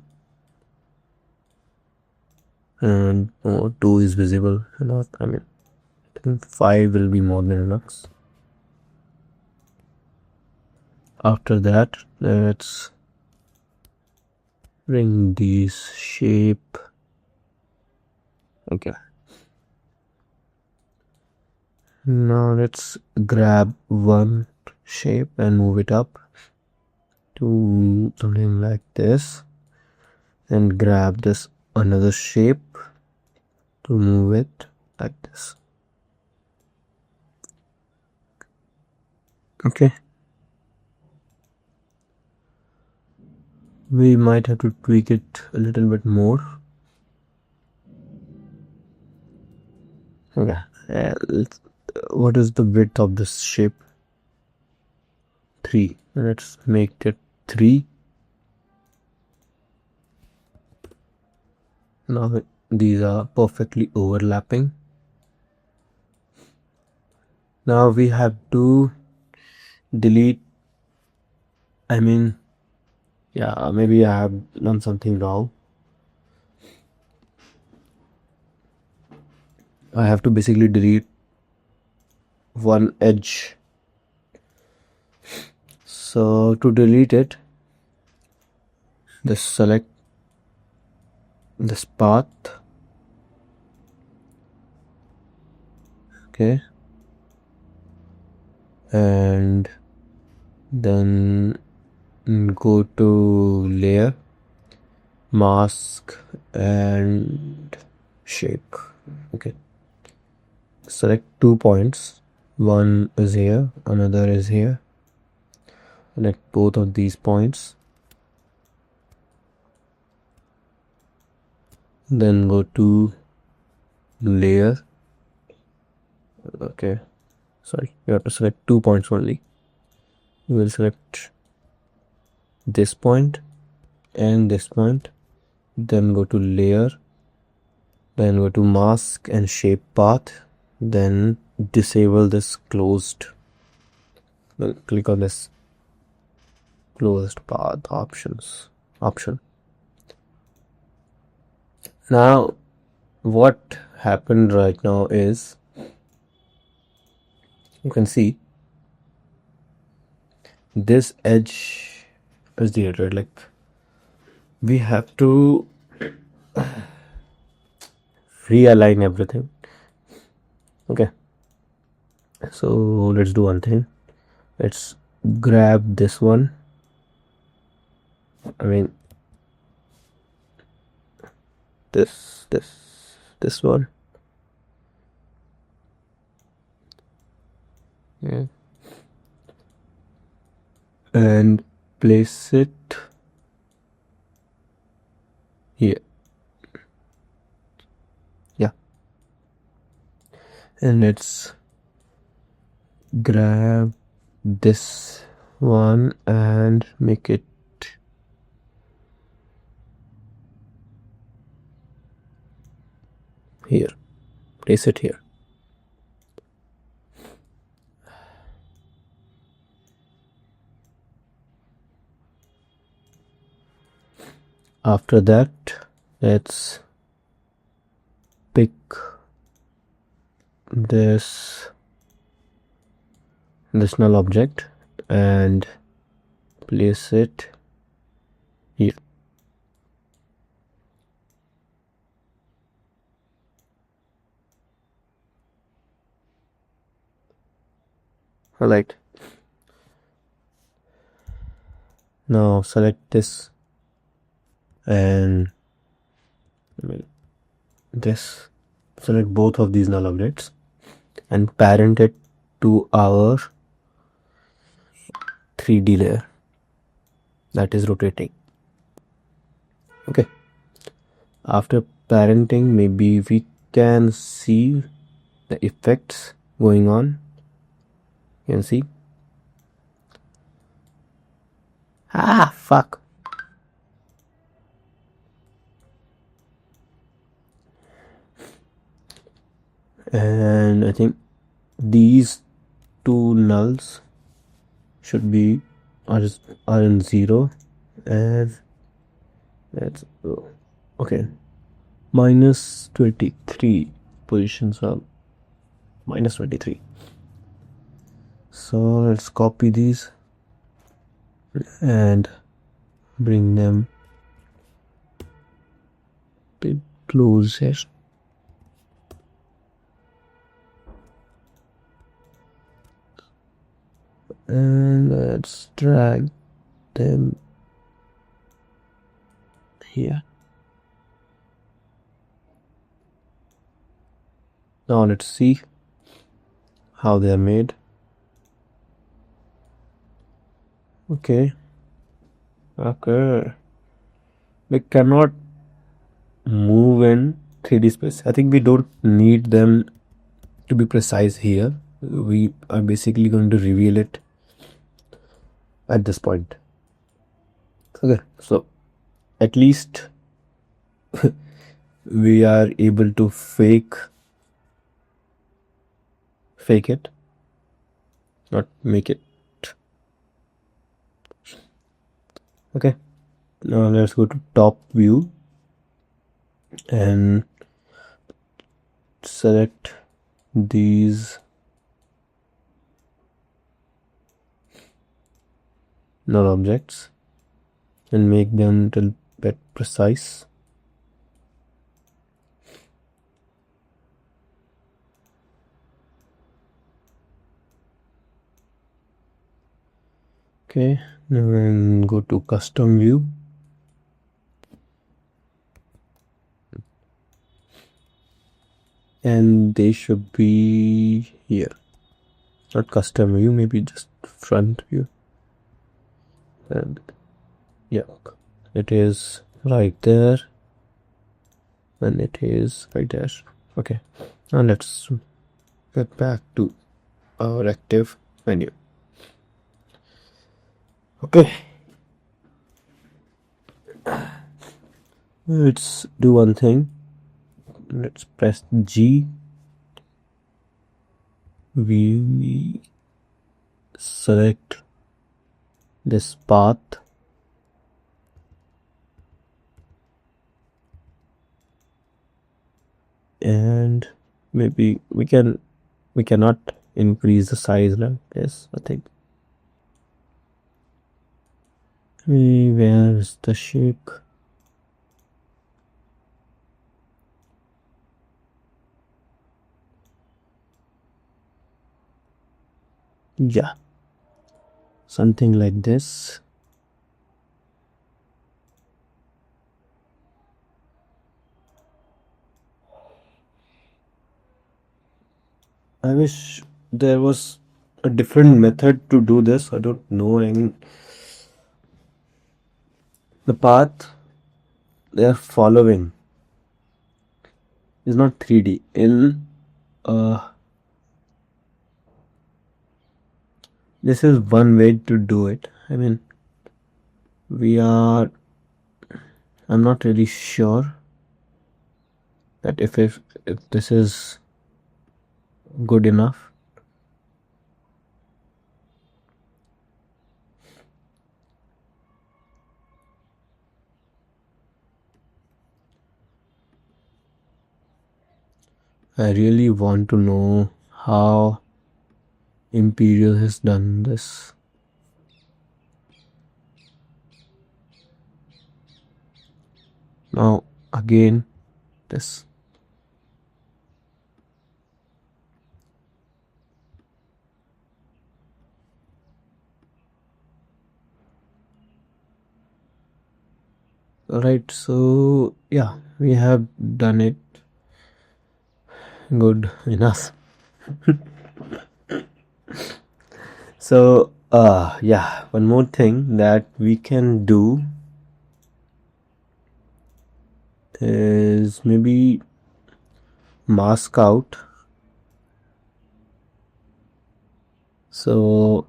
[SPEAKER 1] and 2 is visible enough. I mean, I think 5 will be more than enough. After that, let's bring these shape. Okay, now let's grab one shape and move it up to something like this, and grab this another shape to move it like this. Okay, we might have to tweak it a little bit more. Okay, what is the width of this shape? 3. Let's make it 3. Now these are perfectly overlapping. Now we have to delete, I mean, yeah, maybe I have done something wrong. I have to basically delete one edge. So to delete it, just select this path. Okay, and then go to layer, mask, and shape. Okay, select 2 points, one is here, another is here. Select both of these points, then go to layer. Okay, sorry, you have to select 2 points only. You will select this point and this point, then go to layer, then go to mask and shape path, then disable this closed, then click on this closed path option. Now what happened right now is, you can see this edge is there, right? Like, we have to realign everything. Okay, so let's do one thing. Let's grab this one, I mean this one. Yeah, and place it here. Yeah, and let's grab this one and make it here. Place it here. After that, let's pick this null object and place it here. Alright. Now select this and this. Select both of these null objects and parent it to our 3D layer that is rotating. Okay. After parenting, maybe we can see the effects going on. You can see. Fuck. And I think these two nulls should be are in 0, and that's okay. Minus 23 positions are minus 23. So let's copy these and bring them a bit closer. And let's drag them here. Now let's see how they are made. Okay. We cannot move in 3D space. I think we don't need them to be precise here. We are basically going to reveal it at this point. Okay, so at least we are able to fake it, not make it. Okay, now let's go to top view and select these null objects and make them a little bit precise. Okay, then go to custom view. And they should be here. Not custom view, maybe just front view. And yeah, it is right there. And it is right there. Okay, now let's get back to our active menu. Okay, let's do one thing. Let's press G. We select this path and maybe we cannot increase the size like this. I think where is the shape? Yeah, something like this. I wish there was a different method to do this. I don't know. I mean, the path they are following is not 3D. In this is one way to do it. I mean, I'm not really sure that if this is good enough. I really want to know how Imperial has done this. Now again this. Alright, so yeah, we have done it good enough. So yeah, one more thing that we can do is maybe mask out. So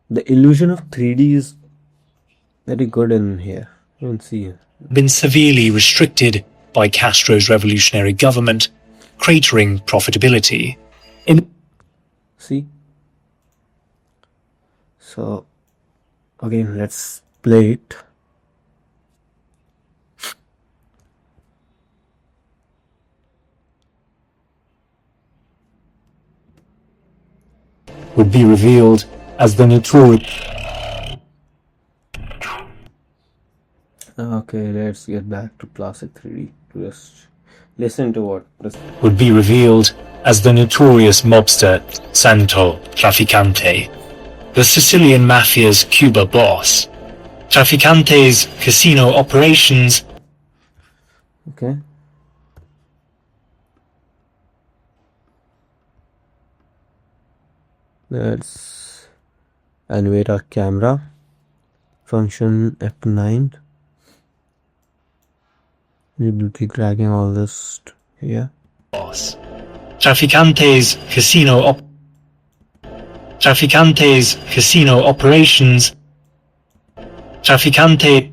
[SPEAKER 1] the illusion of 3D is very good in here. You can see it.
[SPEAKER 2] Been severely restricted by Castro's revolutionary government, cratering profitability.
[SPEAKER 1] See? So again, let's play it.
[SPEAKER 2] Would be revealed as the notorious.
[SPEAKER 1] Okay, let's get back to classic 3D. Just listen to what this
[SPEAKER 2] would be revealed as the notorious mobster Santo Trafficante, the Sicilian mafia's Cuba boss. Trafficante's casino operations.
[SPEAKER 1] Okay. Let's animate our camera. Function F9. We will be dragging all this here.
[SPEAKER 2] Boss. Trafficante's casino operations. Trafficante.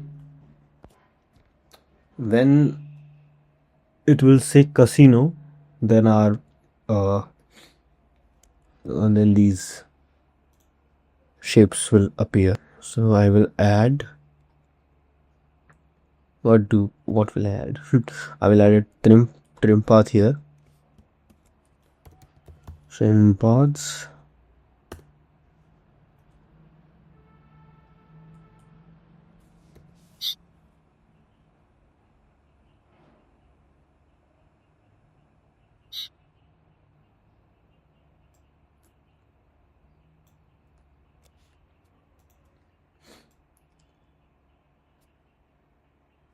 [SPEAKER 1] When it will say casino, then our then these shapes will appear. So I will add. What will I add? I will add a trim path here. Trim paths.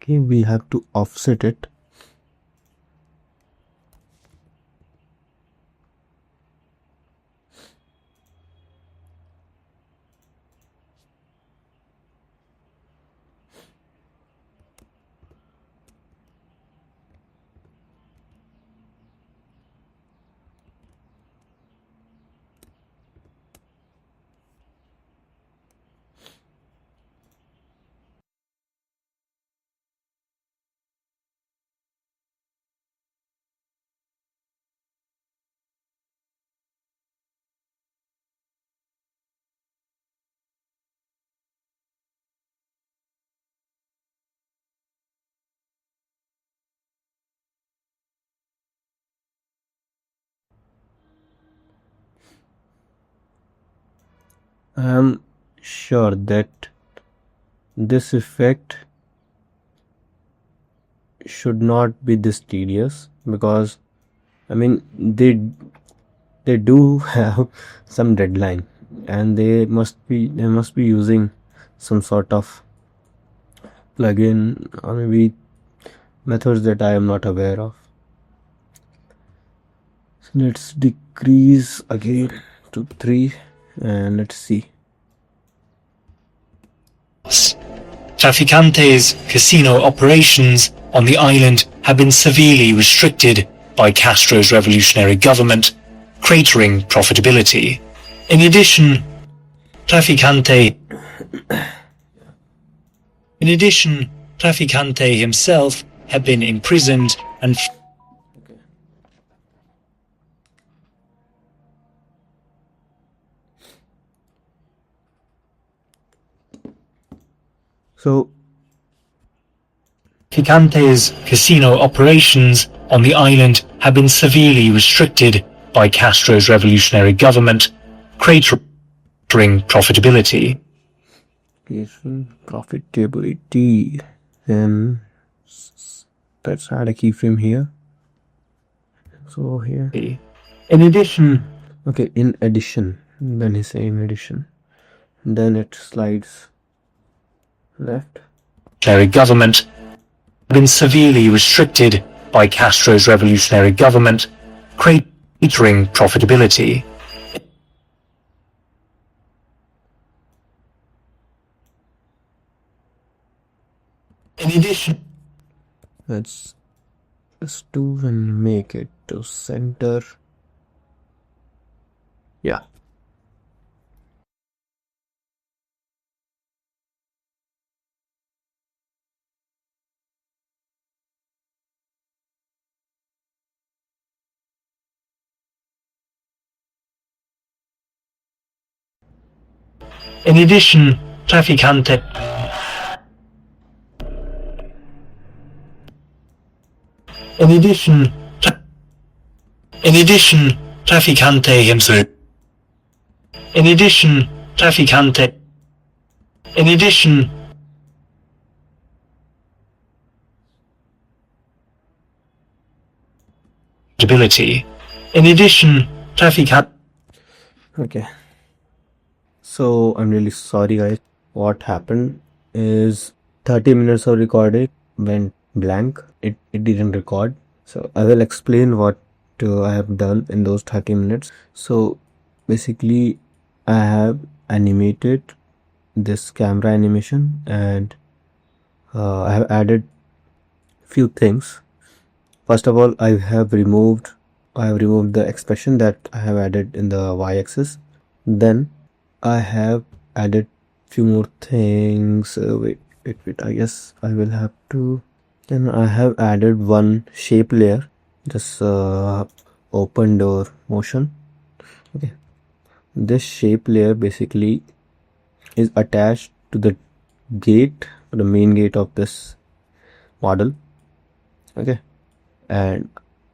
[SPEAKER 1] Okay, we have to offset it. I am sure that this effect should not be this tedious, because I mean they do have some deadline, and they must be using some sort of plugin or maybe methods that I am not aware of. So let's decrease again to 3 and let's see.
[SPEAKER 2] Traficante's casino operations on the island have been severely restricted by Castro's revolutionary government, cratering profitability. In addition, Traficante himself had been imprisoned and
[SPEAKER 1] So
[SPEAKER 2] Traficante's casino operations on the island have been severely restricted by Castro's revolutionary government, cratering profitability.
[SPEAKER 1] Profitability. Then let's add a keyframe here. So here.
[SPEAKER 2] In addition,
[SPEAKER 1] Okay, in addition. Then he say in addition. Then it slides left.
[SPEAKER 2] government have been severely restricted by Castro's revolutionary government, cratering profitability. In addition,
[SPEAKER 1] Let's do and make it to center. Yeah.
[SPEAKER 2] in addition, Traficante In addition, Traficante himself. In addition, Traficante. In addition, ability. In addition, Traficante.
[SPEAKER 1] Okay. So I'm really sorry, guys. What happened is 30 minutes of recording went blank. It didn't record. So I will explain what I have done in those 30 minutes. So basically, I have animated this camera animation, and I have added few things. First of all, I have removed the expression that I have added in the y-axis. Then I have added few more things. Wait, I guess I will have to. Then I have added one shape layer, this open door motion. Okay, this shape layer basically is attached to the gate, the main gate of this model. Okay, and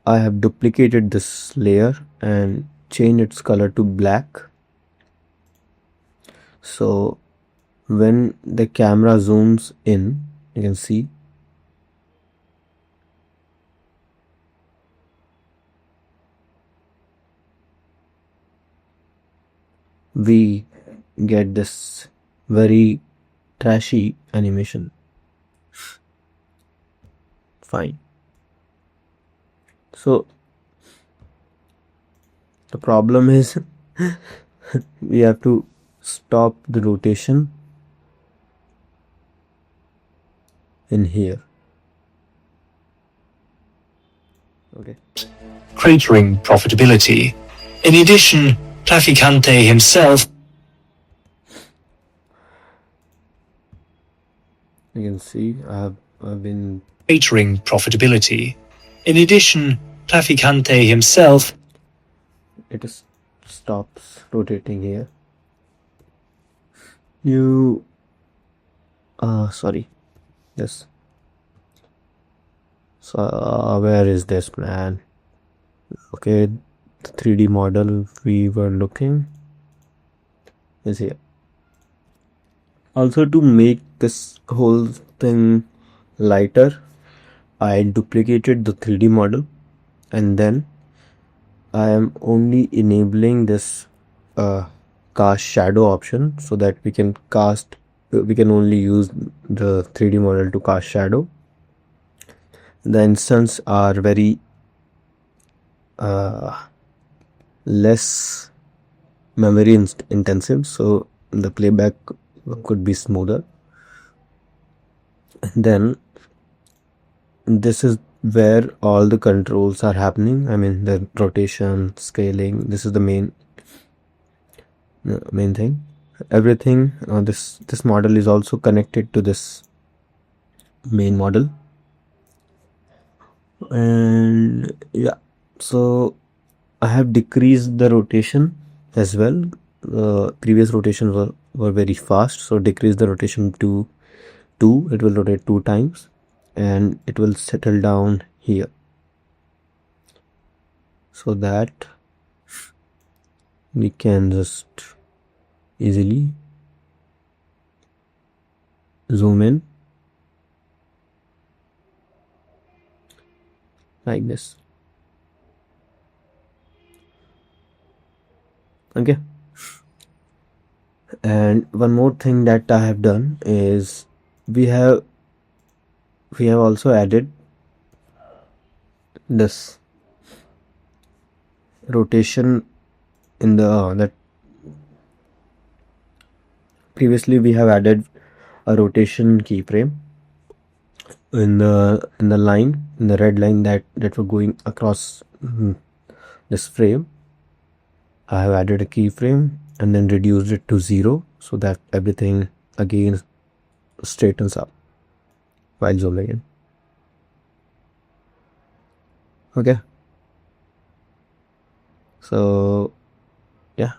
[SPEAKER 1] I have duplicated this layer and changed its color to black. So when the camera zooms in, you can see we get this very trashy animation. Fine. So the problem is we have to stop the rotation in here. Okay.
[SPEAKER 2] Cratering profitability. In addition, Traficante himself.
[SPEAKER 1] You can see I've been
[SPEAKER 2] Cratering profitability. In addition, Traficante himself.
[SPEAKER 1] It stops rotating here. You sorry, this. So where is this plan? Okay, the 3D model we were looking is here. Also, to make this whole thing lighter, I duplicated the 3D model, and then I am only enabling this cast shadow option so that we can only use the 3D model to cast shadow. The instants are very less memory intensive, so the playback could be smoother. Then this is where all the controls are happening. I mean, the rotation, scaling. This is the main thing. Everything. This model is also connected to this main model. And yeah, so I have decreased the rotation as well. Previous rotations were very fast, so decrease the rotation to 2. It will rotate 2 times and it will settle down here, so that we can just easily zoom in like this. Okay. And one more thing that I have done is we have also added this rotation in the that previously we have added a rotation keyframe in the line, in the red line that were going across this frame. I have added a keyframe and then reduced it to 0 so that everything again straightens up while zooming in. Okay, so yeah,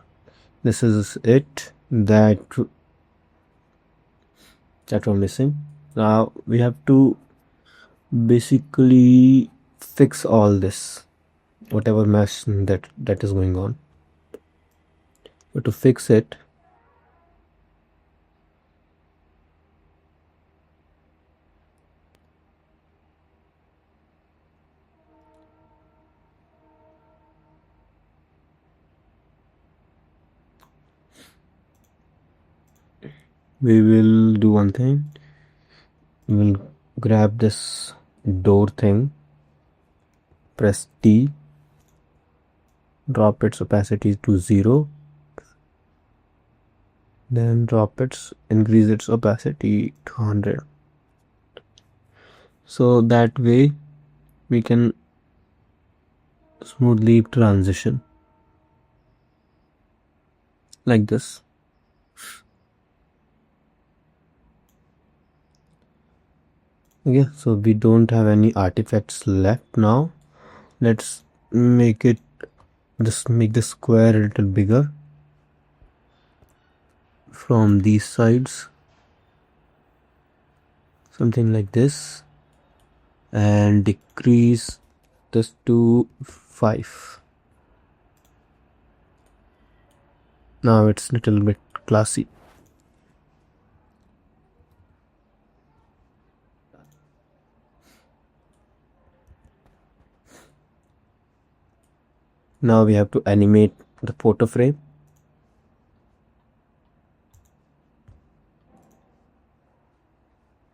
[SPEAKER 1] this is it that we're missing. Now we have to basically fix all this, whatever mess that is going on. But to fix it, we will do one thing. We will grab this door thing, press T, drop its opacity to 0, then increase its opacity to 100. So that way we can smoothly transition like this. Okay, so we don't have any artifacts left now. Let's make the square a little bigger from these sides, something like this, and decrease this to 5. Now it's a little bit classy. Now we have to animate the photo frame.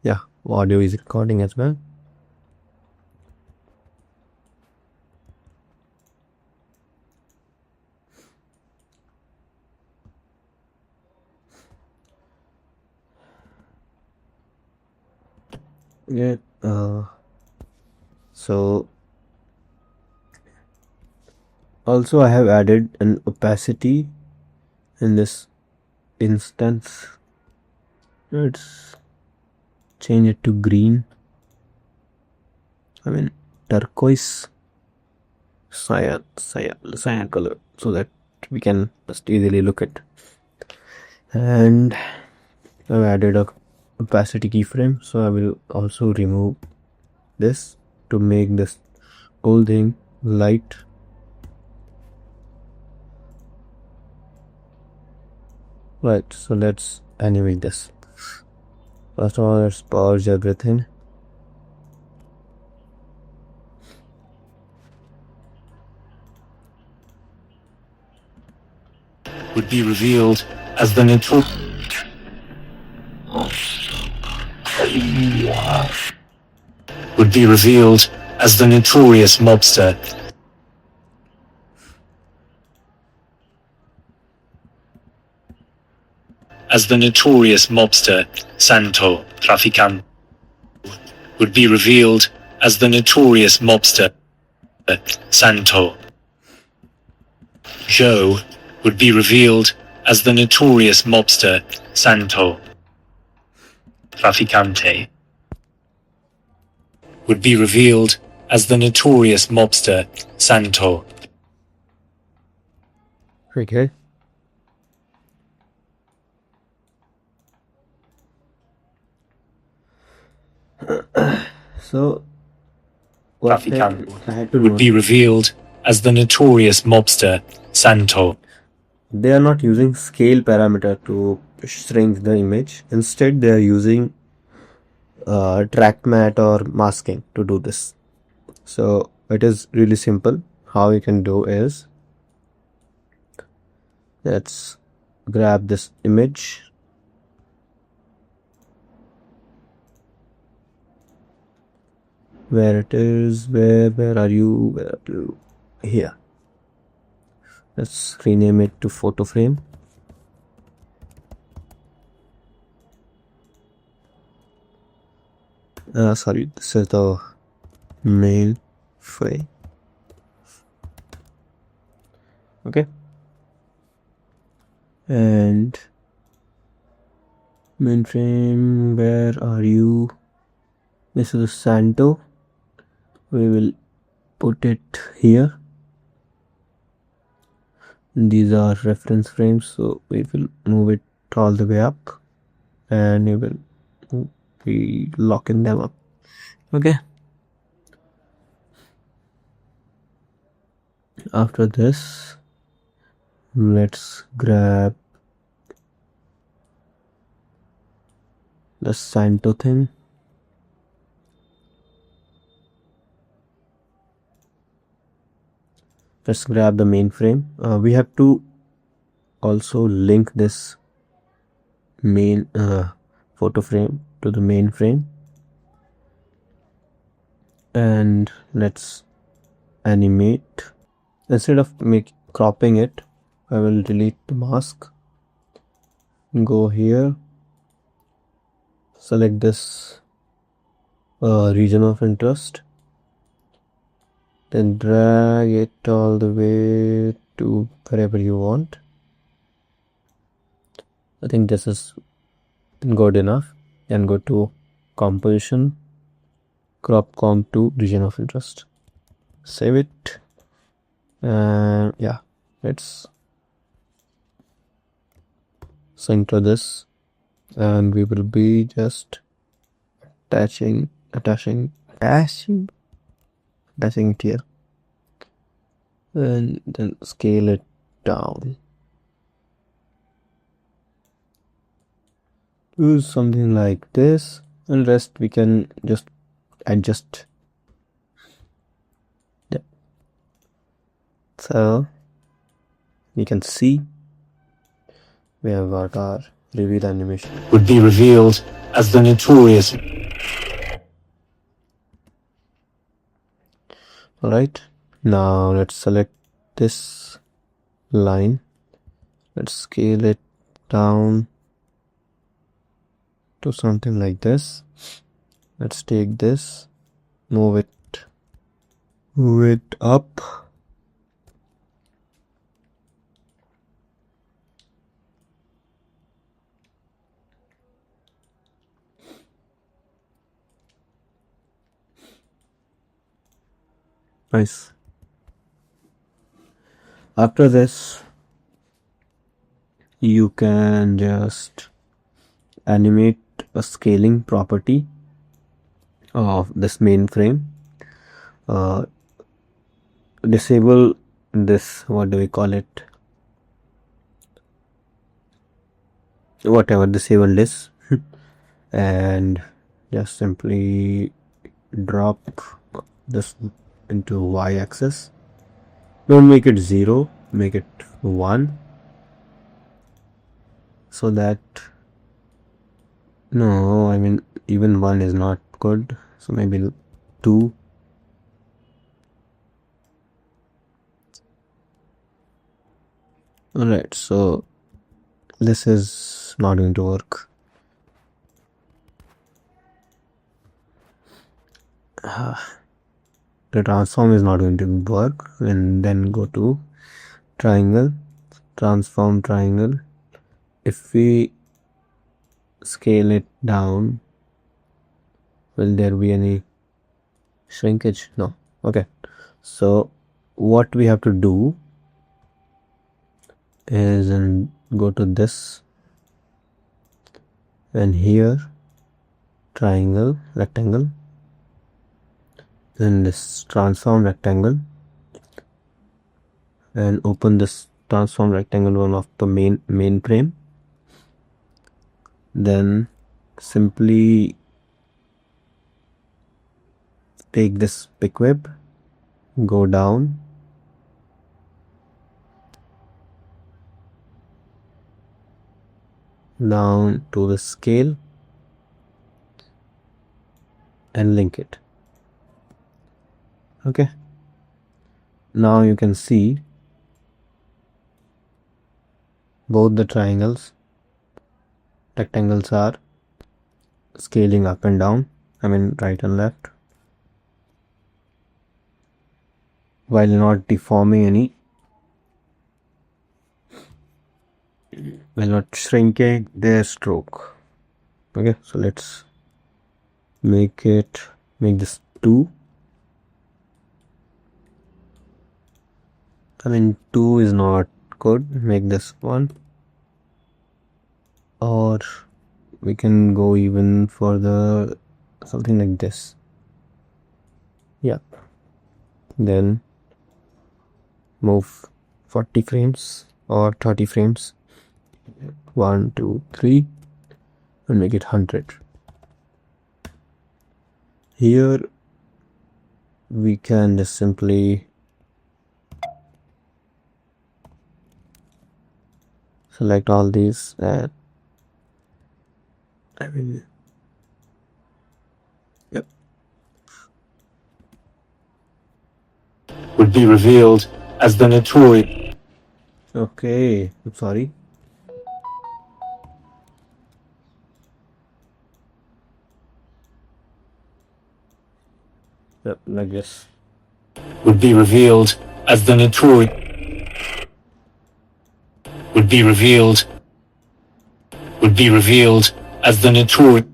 [SPEAKER 1] Yeah, audio is recording as well. Yeah, so also I have added an opacity in this instance. Let's change it to green. I mean turquoise, cyan color, so that we can just easily look at. And I've added a opacity keyframe, so I will also remove this to make this whole thing light. Right, so let's animate this. First of all, let's purge everything.
[SPEAKER 2] Would be revealed as the notorious mobster. Santo Traficante. would be revealed as the notorious mobster Santo. Joe would be revealed as the notorious mobster Santo. Traficante would be revealed as the notorious mobster Santo.
[SPEAKER 1] Okay. So what I had to
[SPEAKER 2] would be revealed as the notorious mobster Santo.
[SPEAKER 1] They are not using scale parameter to shrink the image. Instead, they are using track matte or masking to do this. So it is really simple. How you can do is, let's grab this image. Where it is, where are you? Here. Let's rename it to photo frame. Sorry, this is the main frame. Okay. And mainframe, where are you? This is Santo. We will put it here. These are reference frames, so we will move it all the way up and we will be locking them up. Okay. After this, let's grab the Santo thing. Let's grab the mainframe. We have to also link this main photo frame to the mainframe, and let's animate. Instead of cropping it, I will delete the mask. Go here, select this region of interest, then drag it all the way to wherever you want. I think this is good enough. Then go to composition, crop comp to region of interest, save it, and yeah, let's center this, and we will be just attaching it here, and then scale it down. Use something like this, and rest we can just adjust. Yeah. So you can see we have got our reveal animation.
[SPEAKER 2] Would be revealed as the notorious.
[SPEAKER 1] Alright, now let's select this line, let's scale it down to something like this. Let's take this, move it up, nice. After this, you can just animate a scaling property of this mainframe. Disable this, what do we call it, whatever, disable this and just simply drop this into y-axis. Don't make it 0, make it 1, so that, no, I mean even 1 is not good, so maybe 2. Alright, so this is not going to work. the transform is not going to work, and then go to triangle, transform triangle. If we scale it down, will there be any shrinkage? No. Okay, so what we have to do is go to this, and here triangle, rectangle, then this transform rectangle, and open this transform rectangle one of the main frame. Then simply take this pick whip, go down, to the scale, and link it. Okay, now you can see both the rectangles are scaling up and down, right and left, while not deforming while not shrinking their stroke. Okay, so let's make this 2. 2 is not good. Make this 1, or we can go even further, something like this. Yeah, then move 40 frames or 30 frames, 1 2 3, and make it 100. Here we can just simply select all these, and yep,
[SPEAKER 2] would be revealed as the notorious.
[SPEAKER 1] okay, I'm sorry. Yep, like this.
[SPEAKER 2] Would be revealed as the notorious. Would be revealed as the notorious.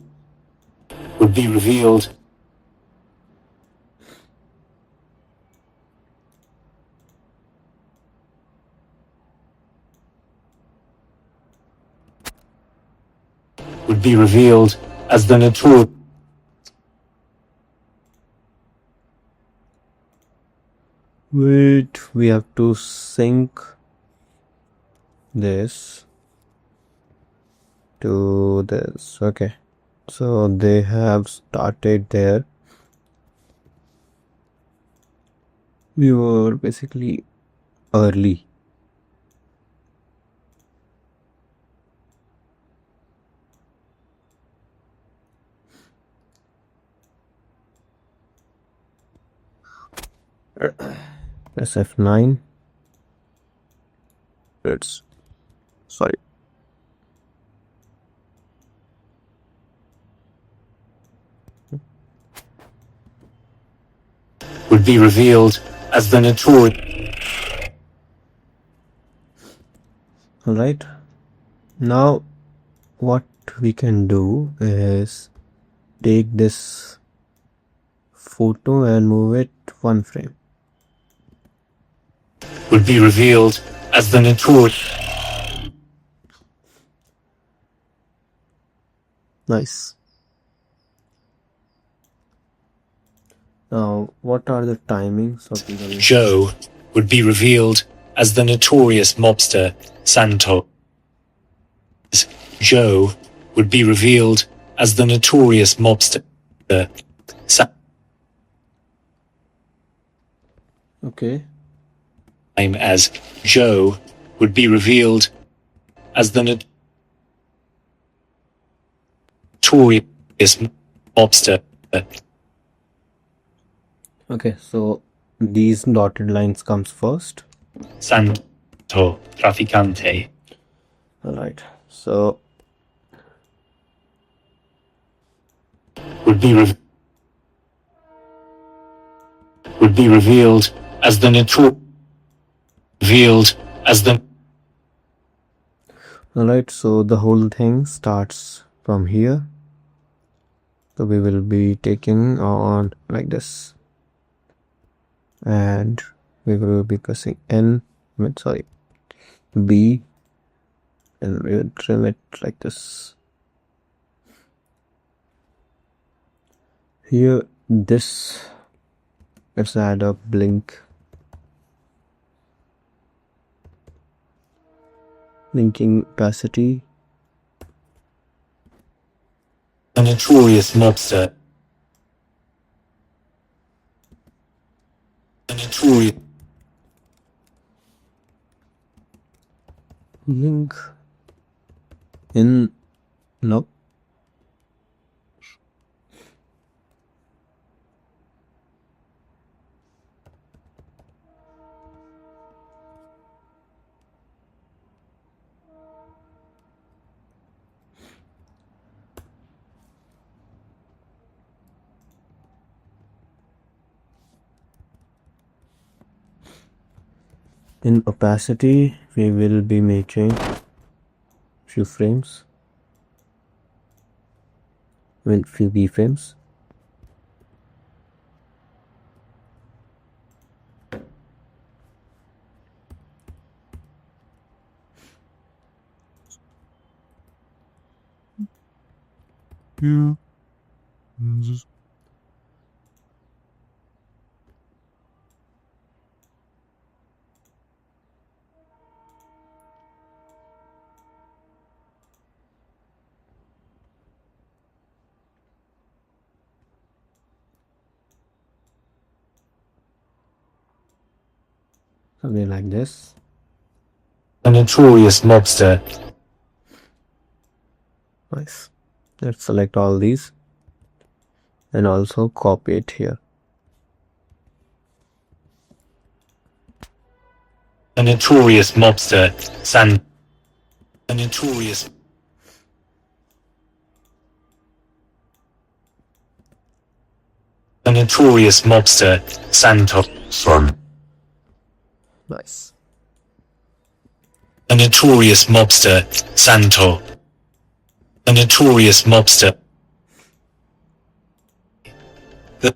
[SPEAKER 2] Would be revealed. Would be revealed as the notorious.
[SPEAKER 1] Wait, we have to sync this to this. Okay, so they have started there. We were basically early. Press F9. Sorry.
[SPEAKER 2] Would be revealed as the notorious.
[SPEAKER 1] Alright, now what we can do is take this photo and move it 1 frame.
[SPEAKER 2] Would be revealed as the notorious.
[SPEAKER 1] Nice. Now, what are the timings of the
[SPEAKER 2] Joe would be revealed as the notorious mobster Santos. Joe would be revealed as the notorious mobster
[SPEAKER 1] Okay.
[SPEAKER 2] Same as Joe would be revealed as the notorious mobster.
[SPEAKER 1] Okay, so these dotted lines comes first.
[SPEAKER 2] Santo Traficante.
[SPEAKER 1] Alright, so
[SPEAKER 2] Would be would be revealed as the
[SPEAKER 1] Alright, so the whole thing starts from here. So we will be taking on like this, and we will be pressing B, and we will trim it like this. Here, let's add a blink, linking opacity.
[SPEAKER 2] a notorious mobster.
[SPEAKER 1] Link in nope. In opacity, we will be making few frames, few keyframes.
[SPEAKER 3] Yeah.
[SPEAKER 1] Something like this.
[SPEAKER 2] A notorious mobster.
[SPEAKER 1] Nice. Let's select all these and also copy it here.
[SPEAKER 2] A notorious mobster. A notorious. A notorious mobster.
[SPEAKER 1] Nice.
[SPEAKER 2] A notorious mobster. Santo. A notorious mobster. The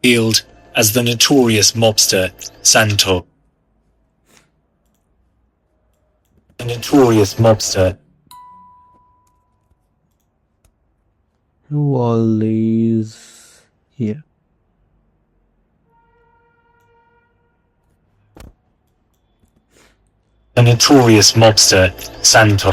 [SPEAKER 2] field as the notorious mobster Santo. A notorious mobster.
[SPEAKER 1] Do all these here.
[SPEAKER 2] A notorious mobster Santo.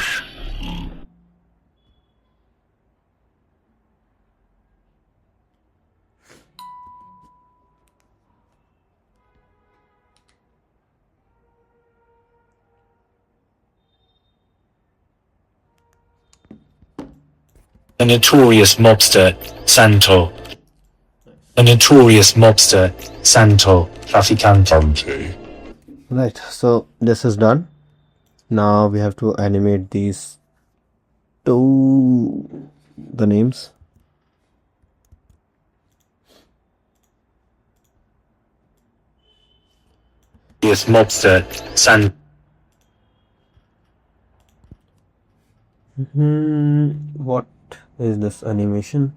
[SPEAKER 2] A notorious mobster Santo. A notorious mobster Santo Traficante.
[SPEAKER 1] Right, so this is done. Now we have to animate these the names.
[SPEAKER 2] Yes, mobster San.
[SPEAKER 1] What is this animation?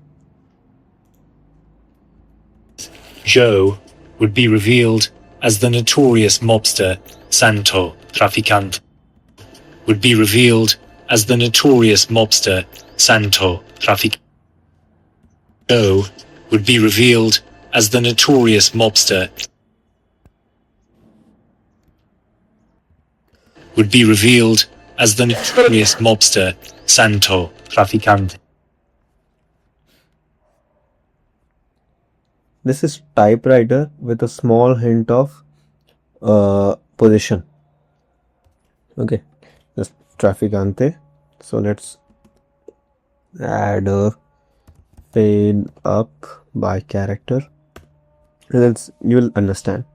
[SPEAKER 2] Joe would be revealed as the notorious mobster Santo Traficante. Would be revealed as the notorious mobster Santo Traficante. Joe would be revealed as the notorious mobster. Would be revealed as the notorious mobster Santo Traficante.
[SPEAKER 1] This is typewriter with a small hint of position. Okay, that's Traficante. So let's add a fade up by character, and then you'll understand.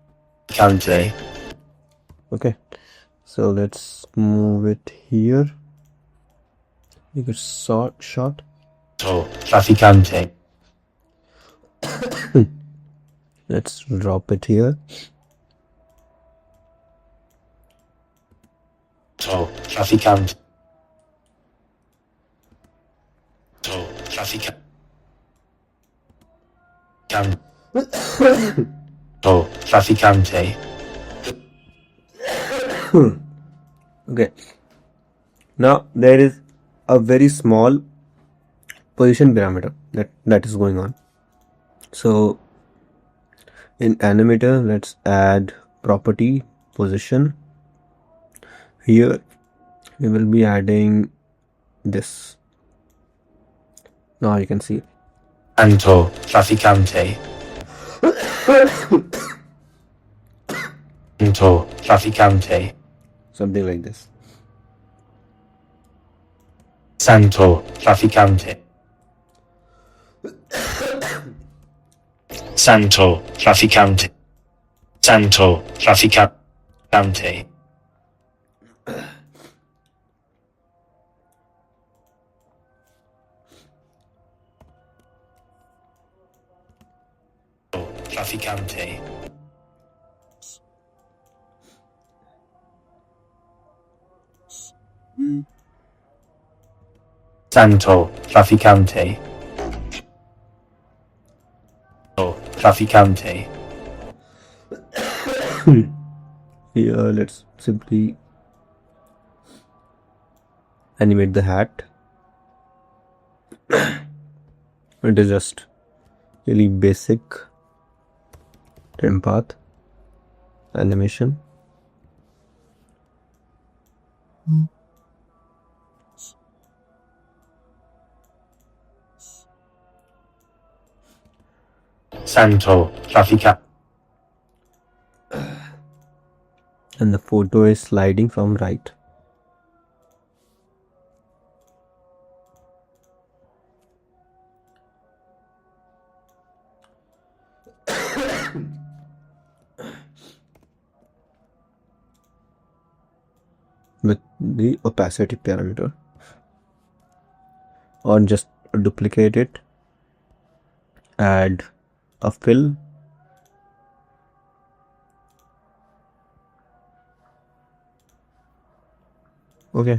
[SPEAKER 2] Cante.
[SPEAKER 1] Okay, so let's move it here. Make it short.
[SPEAKER 2] Traficante.
[SPEAKER 1] Let's drop it here.
[SPEAKER 4] Trafficante. Trafficante. Trafficante.
[SPEAKER 1] Okay. Now there is a very small position parameter that is going on. So in animator, let's add property position. Here we will be adding this. Now you can see.
[SPEAKER 4] Anto trafficante. Anto trafficante.
[SPEAKER 1] Something like this.
[SPEAKER 4] Santo trafficante. Santo trafficante. Santo trafficante. Trafficante. Santo trafficante. Trafficante.
[SPEAKER 1] Here let's simply animate the hat. It is just really basic trim path animation.
[SPEAKER 4] Santo trafficante.
[SPEAKER 1] And the photo is sliding from right. With the opacity parameter, or just duplicate it, add a fill, okay,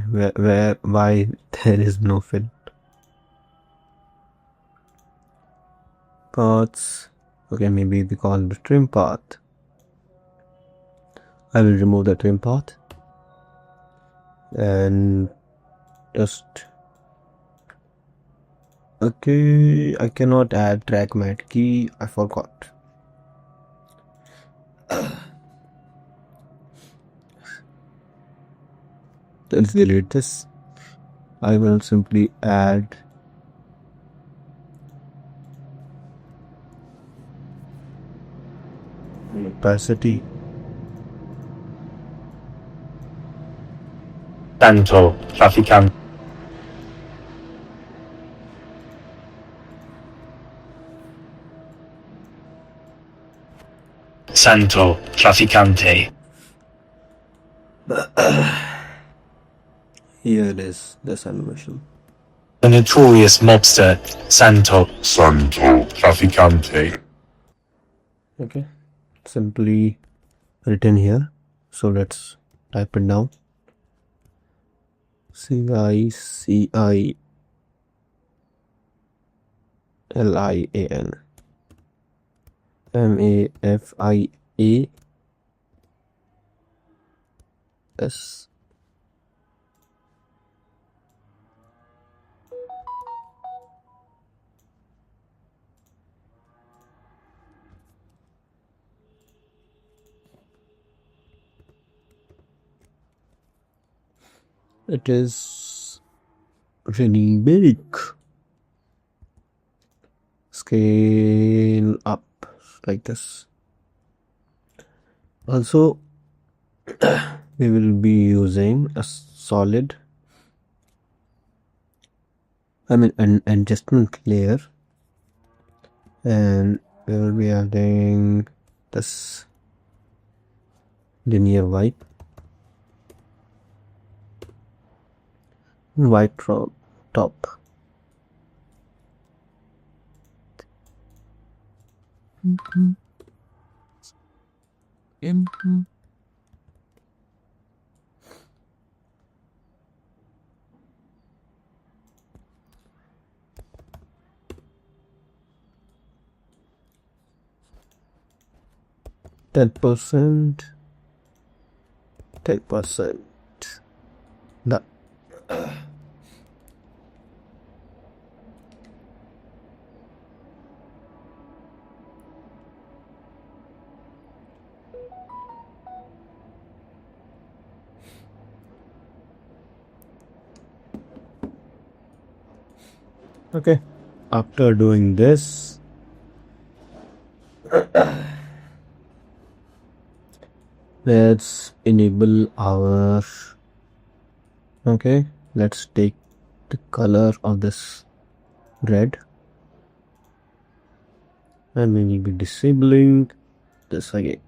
[SPEAKER 1] why there is no fill. Paths, okay, maybe we call the trim path. I will remove the trim path and just, okay, I cannot add track mat key, I forgot. Let's delete this. I will simply add opacity.
[SPEAKER 4] Santo trafficante. Santo trafficante.
[SPEAKER 1] Here it is, this animation.
[SPEAKER 4] The notorious mobster Santo trafficante.
[SPEAKER 1] Okay, simply written here. So let's type it down. CICILIAN MAFIAS. It is really big. Scale up like this. Also, we will be using a solid, an adjustment layer, and we will be adding this linear white top.
[SPEAKER 3] into
[SPEAKER 1] 10%. 10%. Done. Okay, after doing this, let's enable our, okay, let's take the color of this red, and we will be disabling this again.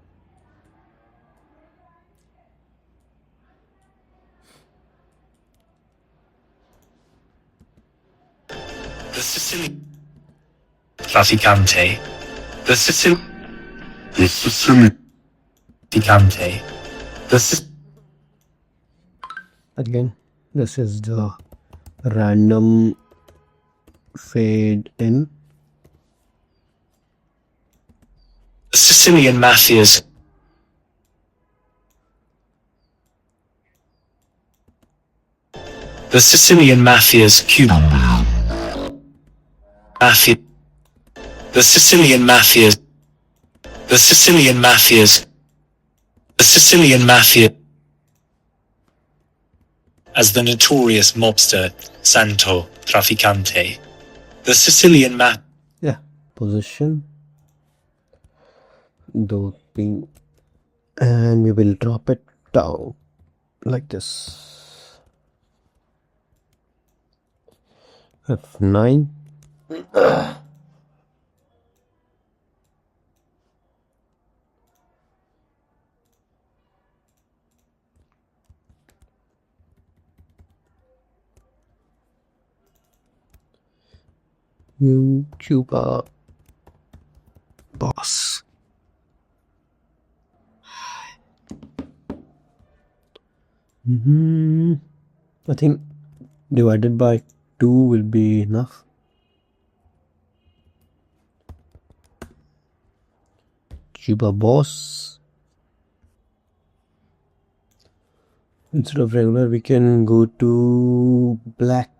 [SPEAKER 4] The Sicilian Trafficante. The Sicilian Trafficante. The
[SPEAKER 1] Again, this is the random fade in.
[SPEAKER 4] Sicilian Mafia's The Sicilian Mafia's Cuba Mafia. The Sicilian Mafia's The Sicilian Mafia's The Sicilian Mafia as the notorious mobster Santo Trafficante. The Sicilian Mafia.
[SPEAKER 1] Yeah, position, doping, and we will drop it down like this. F9. New Cuba boss. I think divided by 2 will be enough. Cuba boss. Instead of regular, we can go to black.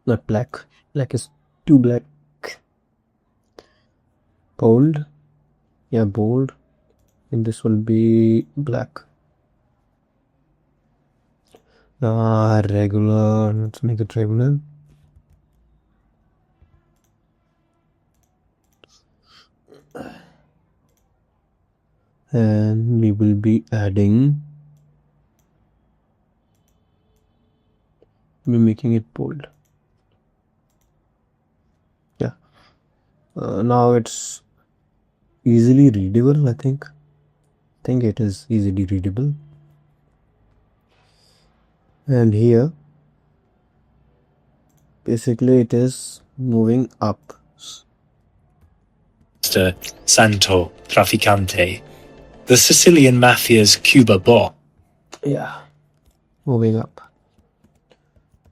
[SPEAKER 1] Not black. Black is too black. Bold. Yeah, bold. And this will be black. Regular. Let's make it regular. And we will be adding. We're making it bold. Yeah. Now it's easily readable, I think. I think it is easily readable. And here, basically it is moving up.
[SPEAKER 4] Santo Trafficante. The Sicilian Mafia's Cuba boss.
[SPEAKER 1] Yeah. Moving up.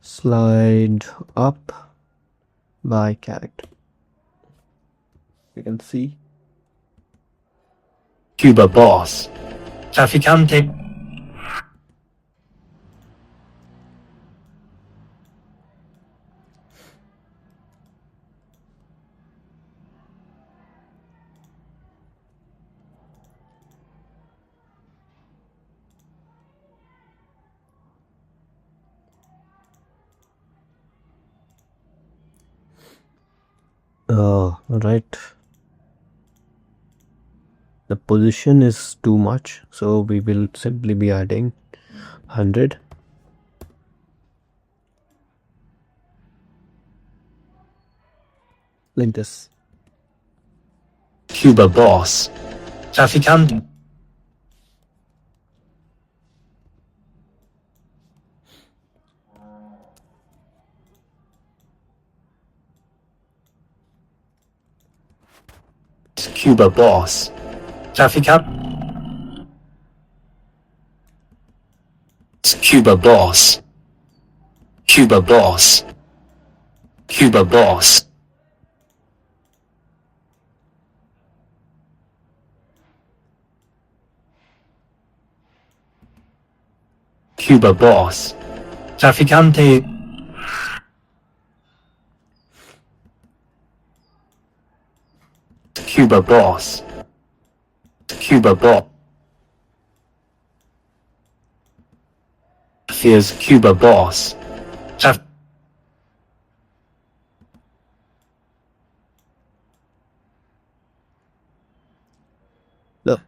[SPEAKER 1] Slide up by character. You can see.
[SPEAKER 4] Cuba boss. Trafficante.
[SPEAKER 1] Right. The position is too much, so we will simply be adding 100. Like this.
[SPEAKER 4] Cuba boss. Trafficante. Cuba Boss. Traficante. Cuba Boss. Cuba Boss. Cuba Boss. Cuba Boss. Traficante. Cuba Boss. Cuba Boss. Fears Cuba Boss. Traf-
[SPEAKER 1] Look.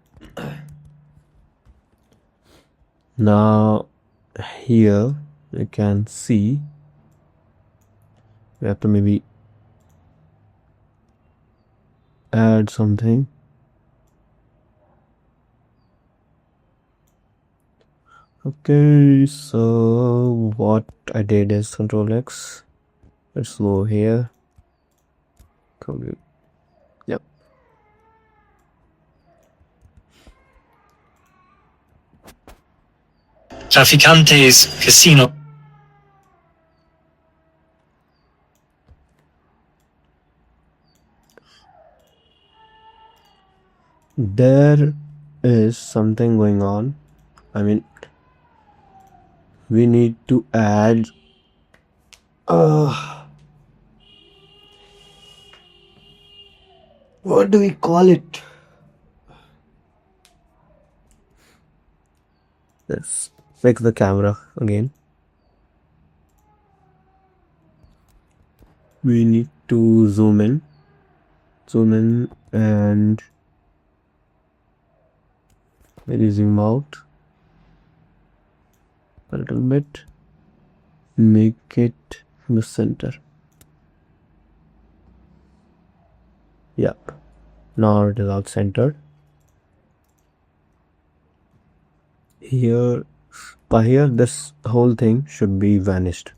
[SPEAKER 1] Now here you can see we have to maybe add something. Okay, so what I did is Control X. Let's go here. Yep.
[SPEAKER 4] Traficante's Casino.
[SPEAKER 1] There is something going on. I mean, we need to add what do we call it? Let's fix the camera again. We need to zoom in, and maybe zoom out a little bit. Make it in the center. Yep. Now it is out centered. Here, by here, this whole thing should be vanished.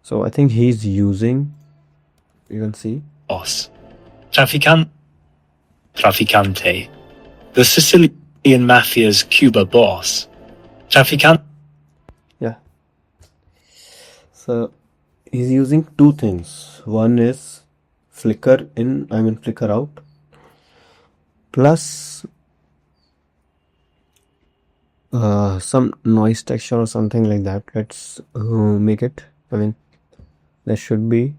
[SPEAKER 1] So I think he's using. You can see.
[SPEAKER 4] Boss. Traficante. The Sicilian Mafia's Cuba Boss. Traficante.
[SPEAKER 1] Yeah. So he's using two things. One is flicker in, flicker out, plus some noise texture or something like that. Let's make it. There should be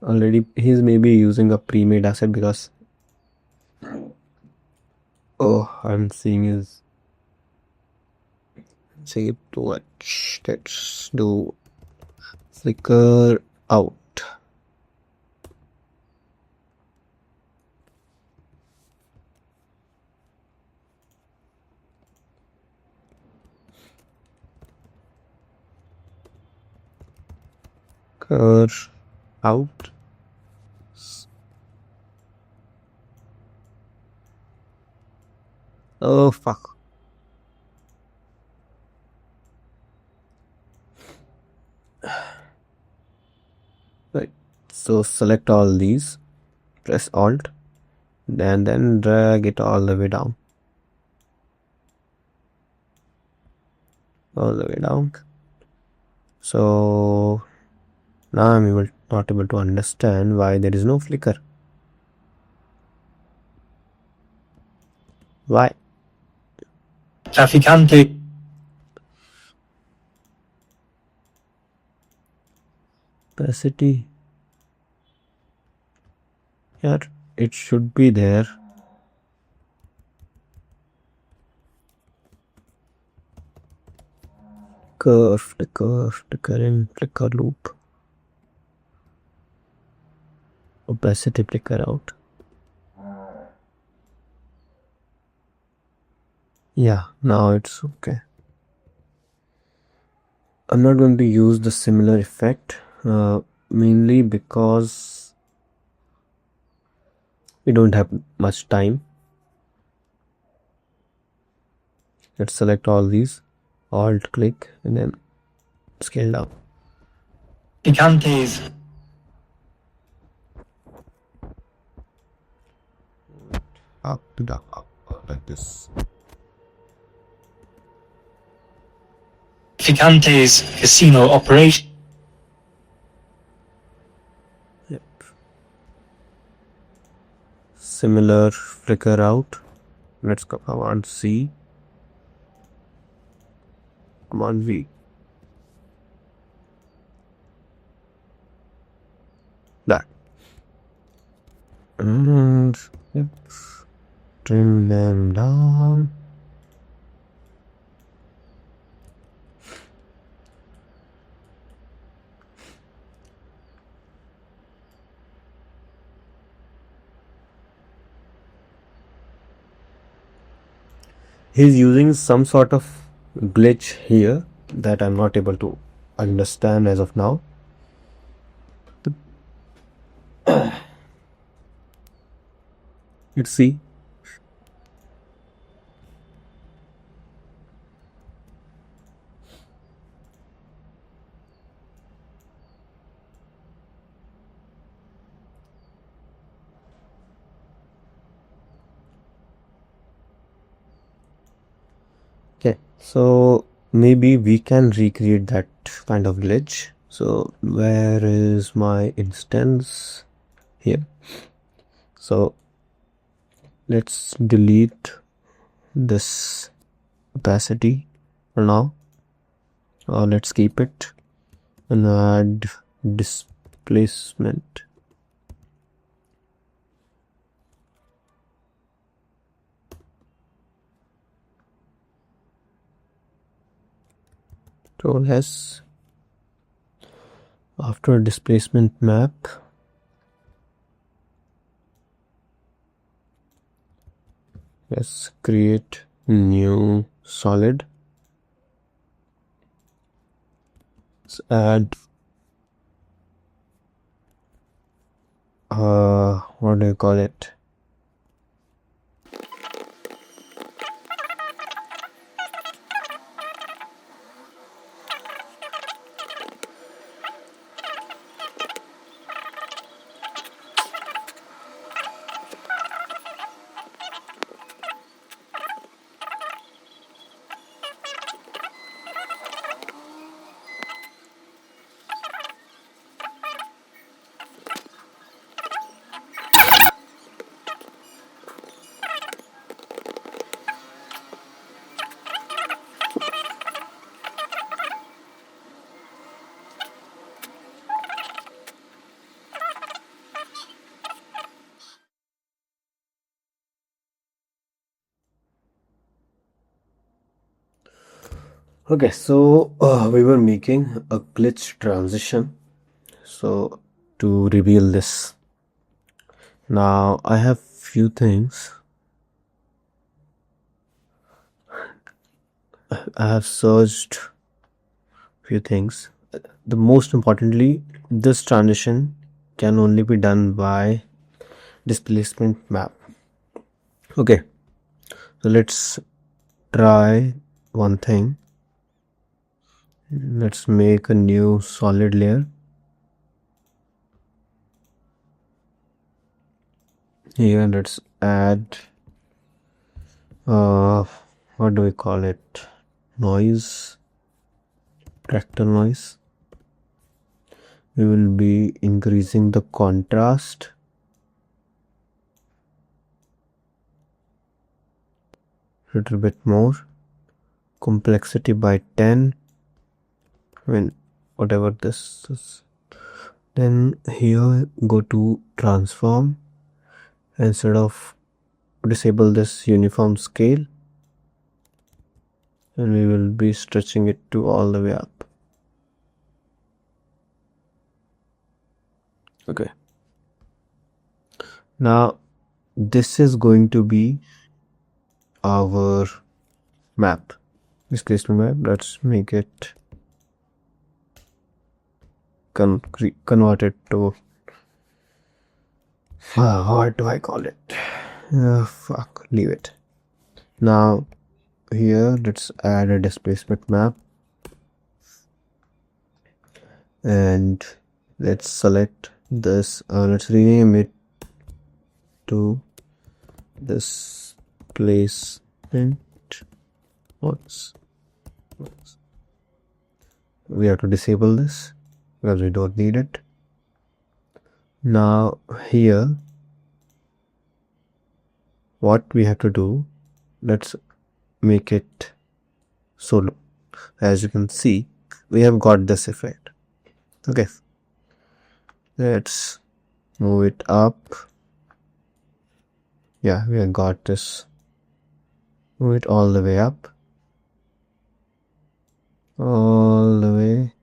[SPEAKER 1] already. He's maybe using a pre-made asset because I'm seeing is say too much. Let's do flicker out. Curve out. Oh fuck. Right. So select all these, press Alt, and then drag it all the way down. All the way down. So now I'm not able to understand why there is no flicker. Why?
[SPEAKER 4] Traficante.
[SPEAKER 1] Opacity. Here it should be there. Curve, flickering, flicker loop. Opacity flicker out. Yeah, now it's okay. I'm not going to use the similar effect mainly because we don't have much time. Let's select all these, Alt click, and then scale down.
[SPEAKER 4] Traficante's
[SPEAKER 3] up to the up like this.
[SPEAKER 4] Trafficante's casino operation.
[SPEAKER 1] Yep. Similar flicker out. Let's go command C. Command V. That. And yep. Trim them down. He's using some sort of glitch here that I'm not able to understand as of now. Let's see. Okay, so maybe we can recreate that kind of glitch. So where is my instance? Here. So let's delete this opacity for now. Let's keep it and add displacement. Control S. After displacement map, let's create new solid. Let's add what do you call it? Okay, so we were making a glitch transition. So to reveal this, now I have few things. I have searched few things. The most importantly, this transition can only be done by displacement map. Okay, so let's try one thing. Let's make a new solid layer. Here, let's add what do we call it? Noise, tractor noise. We will be increasing the contrast. Little bit more. Complexity by 10. I mean, whatever this is. Then here, go to transform. Instead of disable this uniform scale, and we will be stretching it to all the way up. Okay. Now, this is going to be our map, displacement map. Let's make it convert it to what do I call it? Fuck, leave it. Now here let's add a displacement map and let's select this. Let's rename it to this placement. What's we have to disable this because we don't need it. Now here what we have to do, let's make it solo. As you can see, we have got this effect. Okay, let's move it up. Yeah, we have got this. Move it all the way up, all the way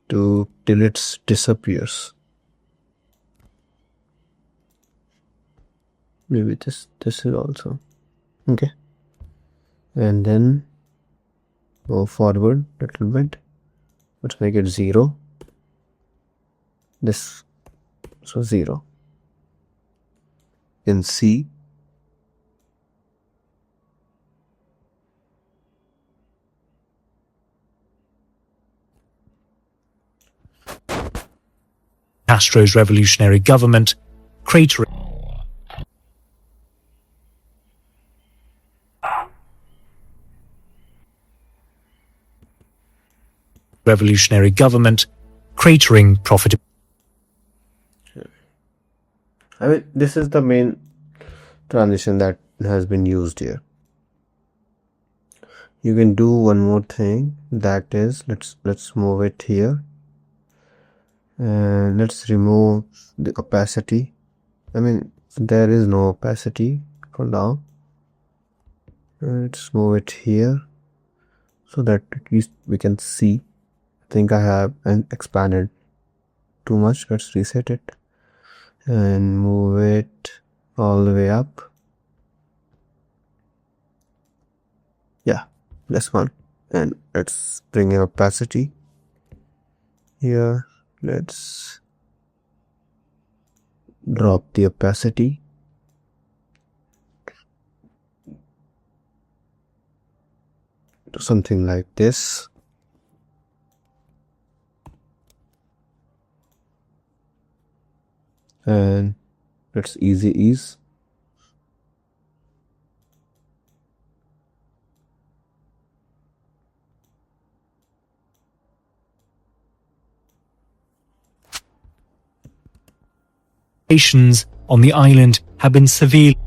[SPEAKER 1] to till it disappears. Maybe this is also okay, and then go forward a little bit. Let's make it 0. This, so 0. You can see
[SPEAKER 2] Castro's revolutionary government cratering. Revolutionary government cratering profitability.
[SPEAKER 1] I mean, this is the main transition that has been used here. You can do one more thing, that is, let's move it here and let's remove the opacity. I mean, there is no opacity for now. Let's move it here so that at least we can see. I think I have expanded too much. Let's reset it and move it all the way up. Yeah, this one. And let's bring in opacity here. Let's drop the opacity. To something like this. And let's easy ease.
[SPEAKER 2] Relations on the island have been severely.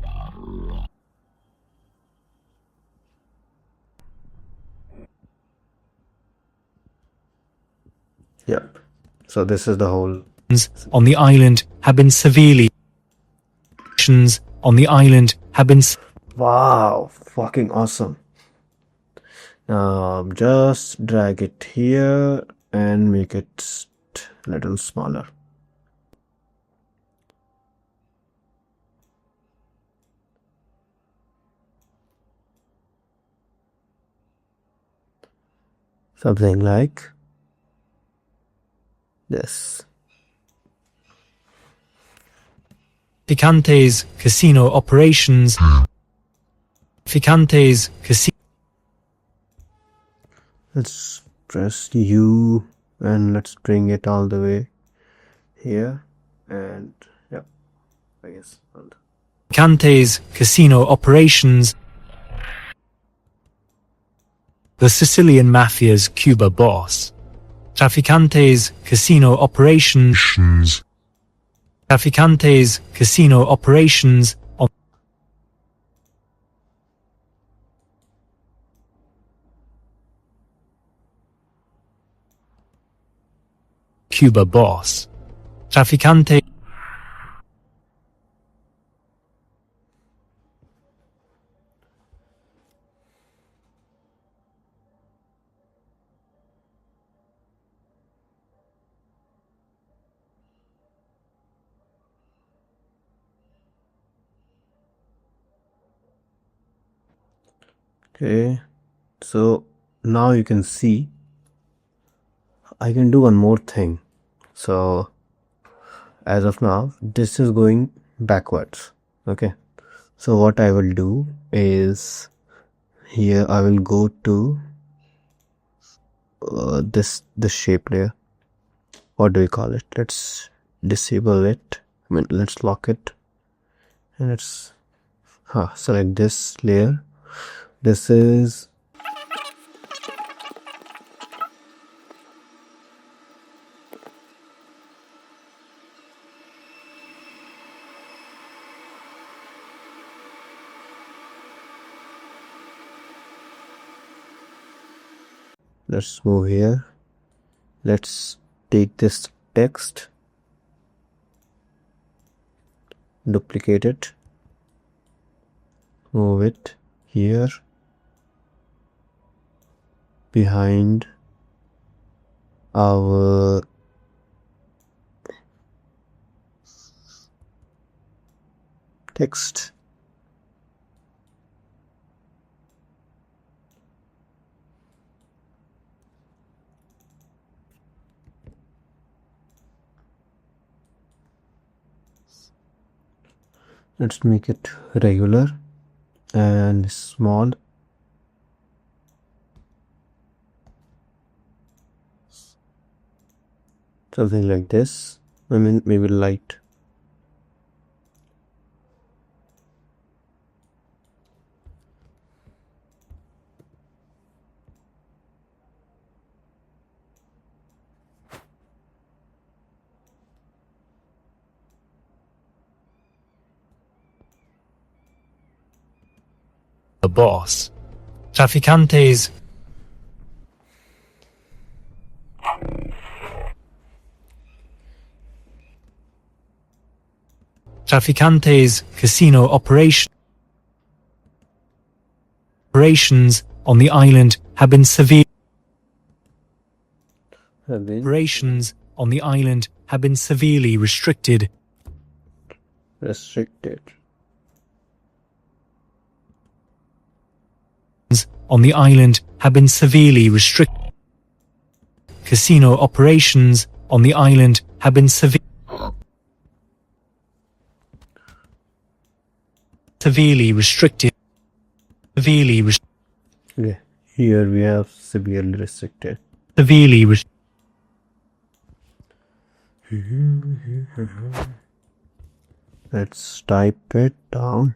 [SPEAKER 1] Yep. So this is the whole.
[SPEAKER 2] On the island have been severely. Relations on the island have been.
[SPEAKER 1] Wow, fucking awesome. Just drag it here and make it a little smaller. Something like this.
[SPEAKER 2] Ficante's casino operations. Ficante's casino.
[SPEAKER 1] Let's press U and let's bring it all the way here. And yep, I guess.
[SPEAKER 2] Ficante's casino operations. The Sicilian Mafia's Cuba boss. Traficante's casino operations. Traficante's casino operations on Cuba boss. Traficante.
[SPEAKER 1] Okay, so now you can see I can do one more thing. So as of now, this is going backwards. Okay, so what I will do is here I will go to this shape layer. What do we call it? Let's disable it. I mean, let's lock it and let's select this layer. This is let's move here. Let's take this text, duplicate it, move it here behind our text. Let's make it regular and small. Something like this. I mean, maybe light.
[SPEAKER 2] The boss. Traficante's casino operations on the island have been severely restricted. On the island have been severely restricted. Casino operations on the island have been severely restricted.
[SPEAKER 1] Okay, here we have severely restricted. Let's type it down.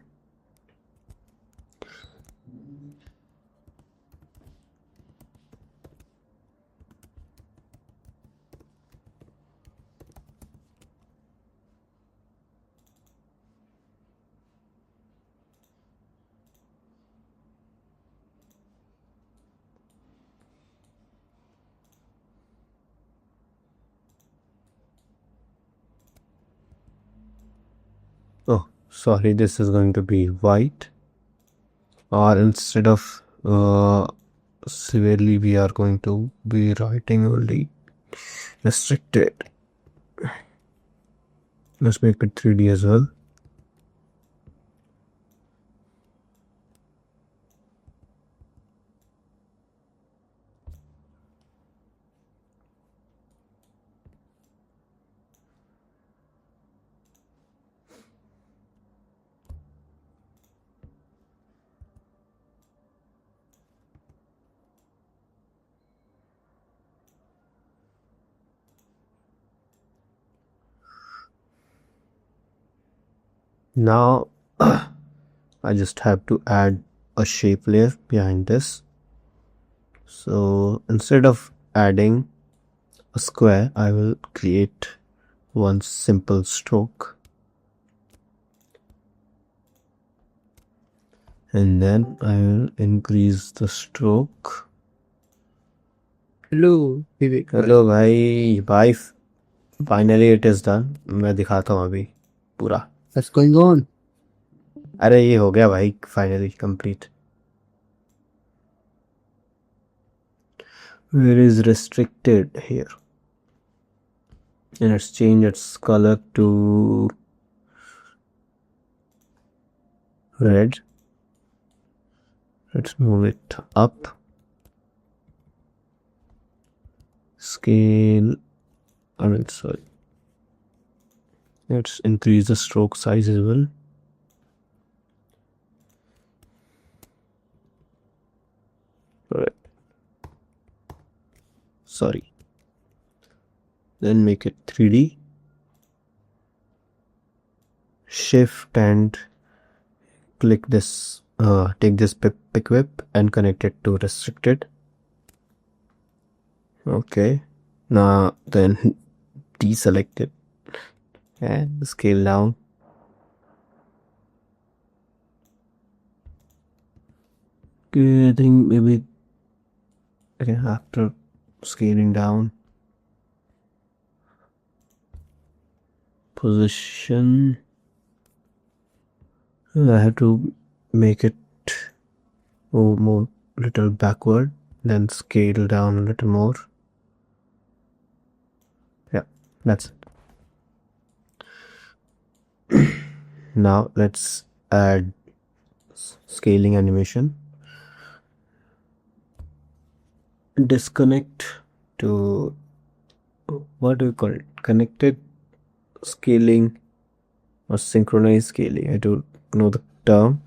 [SPEAKER 1] Oh, sorry, this is going to be white, or instead of severely, we are going to be writing only restricted. Let's make it 3D as well. Now I just have to add a shape layer behind this. So instead of adding a square, I will create one simple stroke, and then I will increase the stroke.
[SPEAKER 5] Hello, Vivek.
[SPEAKER 1] Hello भाई finally it is done. मैं दिखाता हूँ अभी पूरा.
[SPEAKER 5] What's going on?
[SPEAKER 1] अरे ये हो गया भाई, finally complete. Where is restricted here, and let's change its color to red. Let's move it up. Scale, sorry. Let's increase the stroke size as well. Alright. Sorry. Then make it 3D. Shift and click this, take this pick whip and connect it to restricted. Okay, now then deselect it and scale down. Okay, I think maybe again after scaling down, position, I have to make it more little backward, then scale down a little more. Yeah, that's it. Now let's add scaling animation. Disconnect to, what do we call it, connected scaling or synchronized scaling, I don't know the term,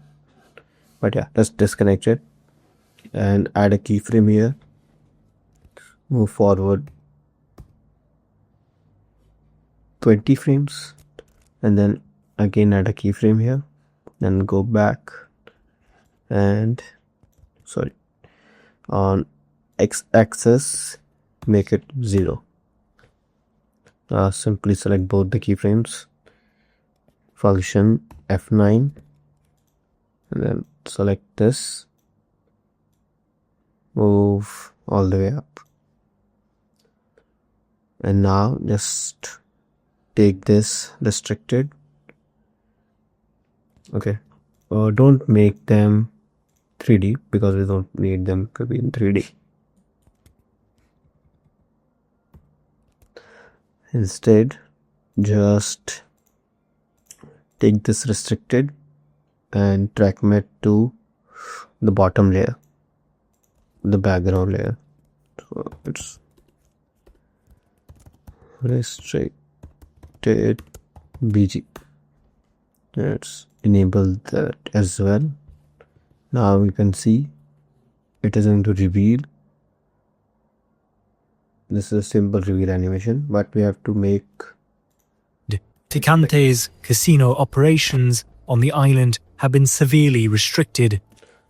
[SPEAKER 1] but yeah, let's disconnect it and add a keyframe here, move forward 20 frames and then again add a keyframe here, then go back and on x-axis make it 0. Simply select both the keyframes, function F9 and then select this, move all the way up, and now just take this restricted. Okay, don't make them 3D because we don't need them to be in 3D. Instead, just take this restricted and track it to the bottom layer, the background layer. So it's restricted BG. Let's enable that as well. Now you can see it is going to reveal. This is a simple reveal animation, but we have to make
[SPEAKER 2] Traficante's casino operations on the island have been severely restricted.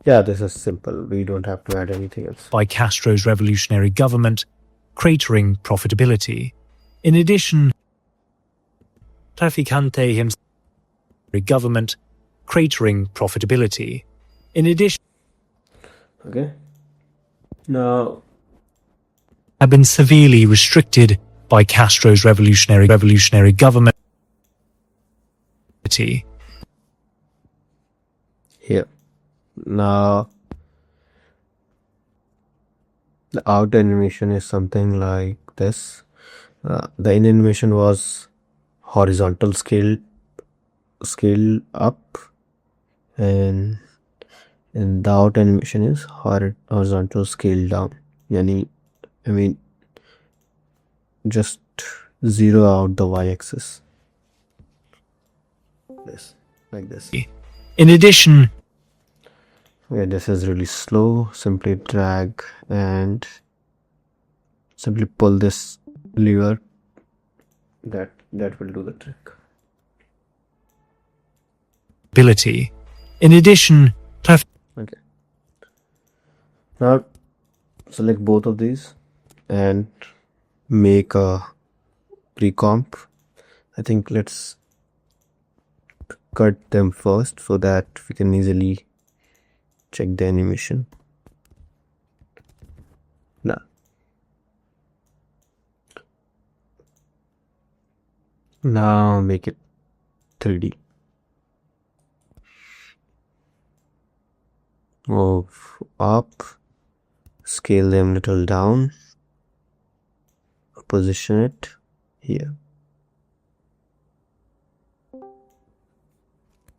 [SPEAKER 1] Yeah, this is simple. We don't have to add anything else.
[SPEAKER 2] By Castro's revolutionary government, cratering profitability. In addition, Traficante himself, government, cratering profitability. In addition,
[SPEAKER 1] okay, now
[SPEAKER 2] have been severely restricted by Castro's revolutionary government.
[SPEAKER 1] Here, now the out animation is something like this. The in animation was horizontal scale up, and the out animation is horizontal scale down. I mean just zero out the y-axis. This, like this.
[SPEAKER 2] In addition,
[SPEAKER 1] yeah, this is really slow. Simply drag and simply pull this lever. That will do the trick.
[SPEAKER 2] ability. In addition,
[SPEAKER 1] Okay. Now select both of these and make a pre-comp. I think let's cut them first so that we can easily check the animation. Now make it 3D. Move up, scale them little down, position it here.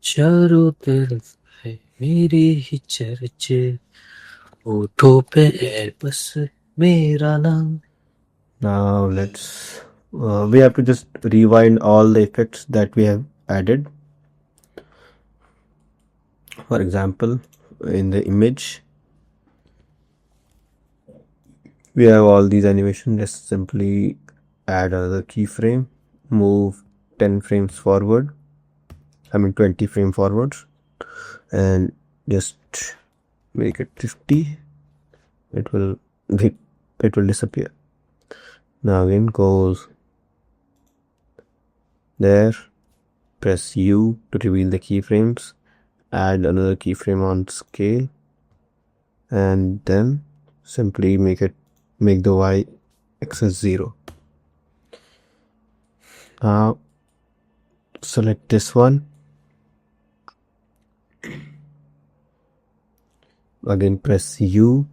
[SPEAKER 5] चारों तरफ है मेरे ही चर्चे, होठों पे है बस मेरा नाम.
[SPEAKER 1] Now let's we have to just rewind all the effects that we have added. For example, in the image we have all these animations. Just simply add another keyframe, move 10 frames forward, 20 frames forward, and just make it 50. It will disappear. Now again goes there, press U to reveal the keyframes, add another keyframe on scale, and then simply make the Y axis 0. Now select this one, again press U,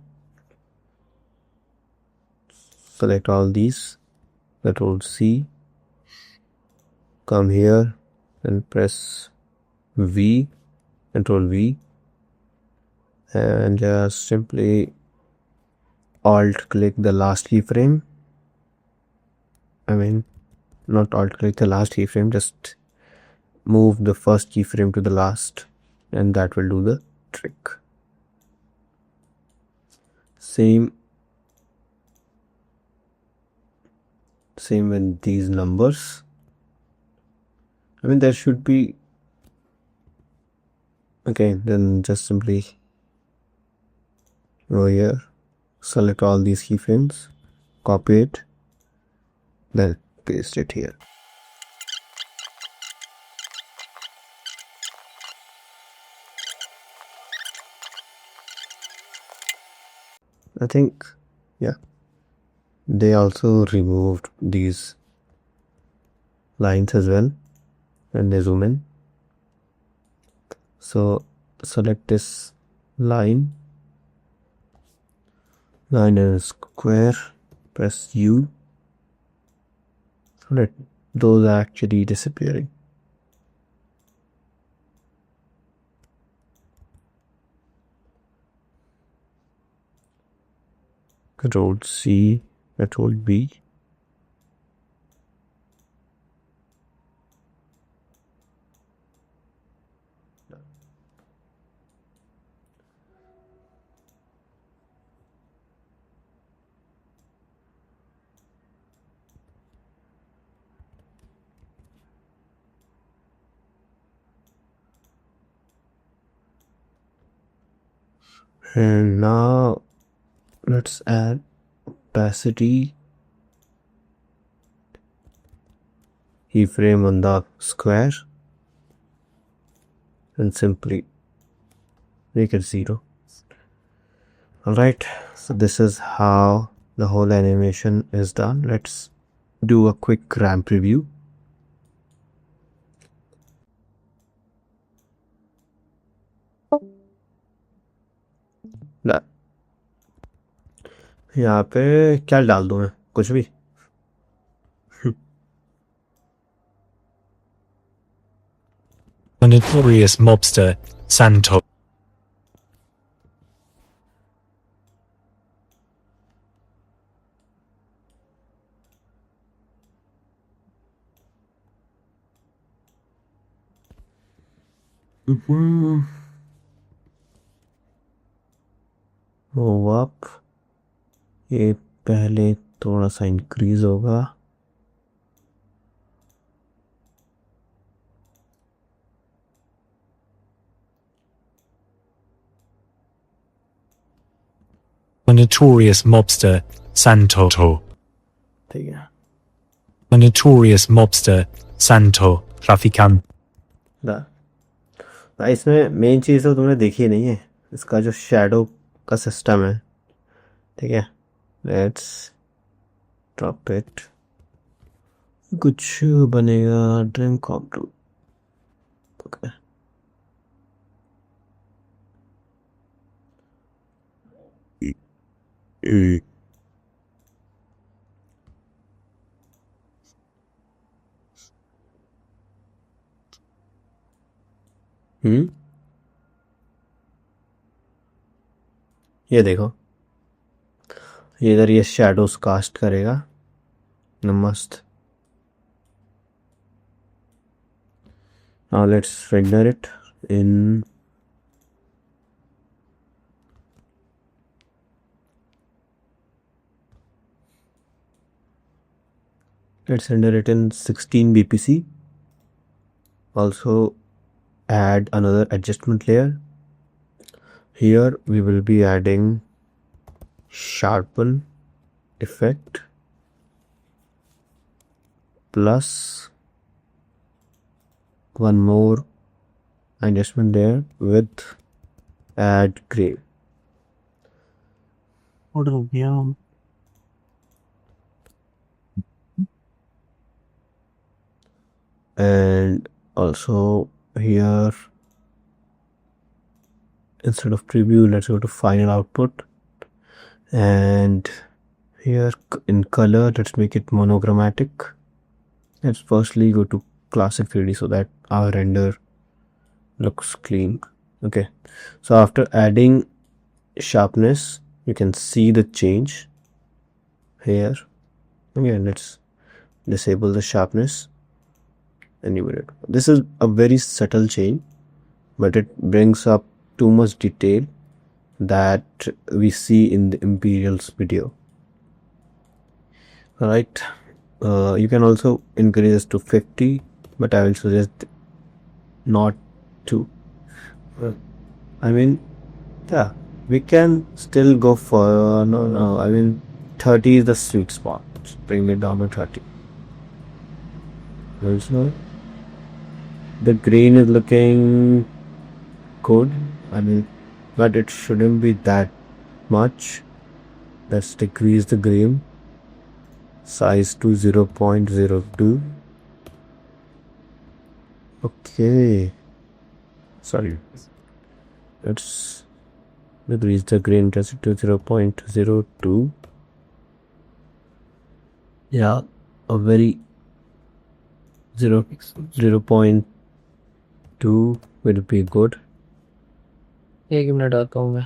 [SPEAKER 1] select all these, Control C, come here and press V, Control V, and just simply Alt click the last keyframe. Not alt click the last keyframe, just move the first keyframe to the last, and that will do the trick. Same with these numbers. There should be. Okay, then just simply go here, select all these keyframes, copy it, then paste it here. I think, yeah, they also removed these lines as well when they zoom in. So select this line and a square, press U, so that those are actually disappearing. Control C, Control B. And now let's add opacity keyframe on the square and simply make it 0. Alright, so this is how the whole animation is done. Let's do a quick RAM preview. यहाँ पे क्या डाल दूं मैं, कुछ भी.
[SPEAKER 2] The notorious mobster Santo
[SPEAKER 1] Move up. ये पहले थोड़ा सा इंक्रीज होगा.
[SPEAKER 2] The notorious mobster Santo.
[SPEAKER 1] ठीक है.
[SPEAKER 2] The notorious mobster Santo Traficante.
[SPEAKER 1] इसमें मेन चीज़ तो तुमने देखी नहीं है, इसका जो शैडो का सिस्टम है. ठीक है, लेट्स ड्रॉप इट. कुछ बनेगा ड्रीम कॉम टू. ओके, ये देखो, ये इधर ये शैडोज कास्ट करेगा. मस्त. Now let's render it in let's render it in 16 bpc. Also add another adjustment layer. Here we will be adding sharpen effect plus one more adjustment there with add gray.
[SPEAKER 5] Order हो गया.
[SPEAKER 1] And also here, instead of preview, let's go to final output, and here in color, let's make it monochromatic. Let's firstly go to classic 3D so that our render looks clean. Okay, so after adding sharpness, you can see the change here. Again, let's disable the sharpness. This is a very subtle change, but it brings up too much detail that we see in the Imperial's video. Alright, you can also increase this to 50, but I will suggest not to. I mean, yeah, we can still go for, no, I mean 30 is the sweet spot. Let's bring it down to 30. Also, the green is looking good, I mean, but it shouldn't be that much. Let's decrease the green size to 0.02. Okay, sorry, let's decrease the green intensity to 0.02. Yeah, a very 0.2 will be good.
[SPEAKER 5] 1 minute आता हूँ मैं.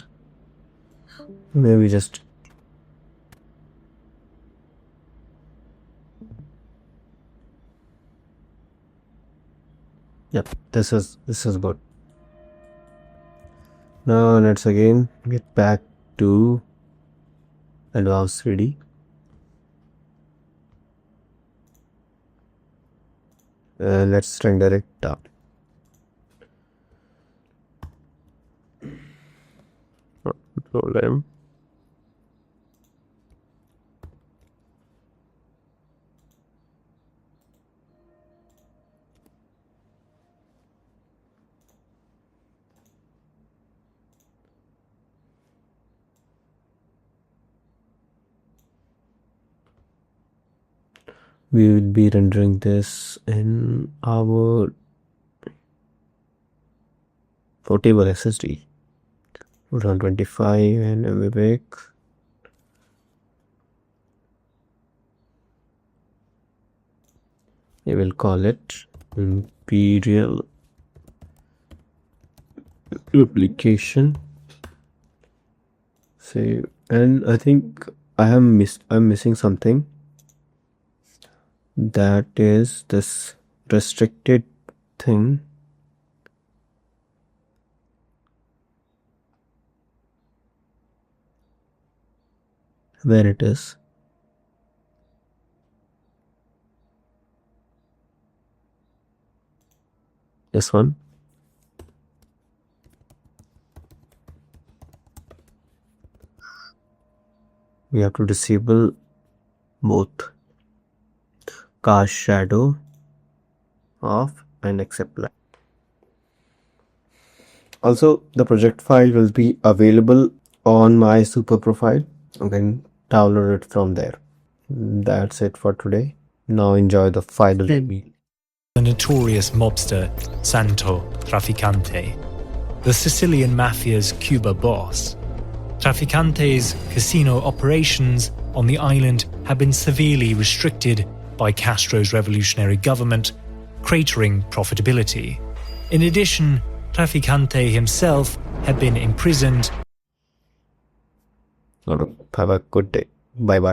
[SPEAKER 1] Maybe just yep, this is good. Now let's again get back to advanced 3D. Let's render it down. Control M. We will be rendering this in our portable SSD, 125 and Vivek. We will call it Imperial Replication. Save, and I think I'm missing something. That is this restricted thing. Where it is. This one. We have to disable both cast shadow off and accept light. Also, the project file will be available on my super profile. You can download it from there. That's it for today. Now enjoy the final meal.
[SPEAKER 2] The notorious mobster Santo Trafficante, the Sicilian mafia's Cuba boss. Trafficante's casino operations on the island have been severely restricted by Castro's revolutionary government, cratering profitability. In addition, Trafficante himself had been imprisoned.
[SPEAKER 1] Have a good day. Bye bye.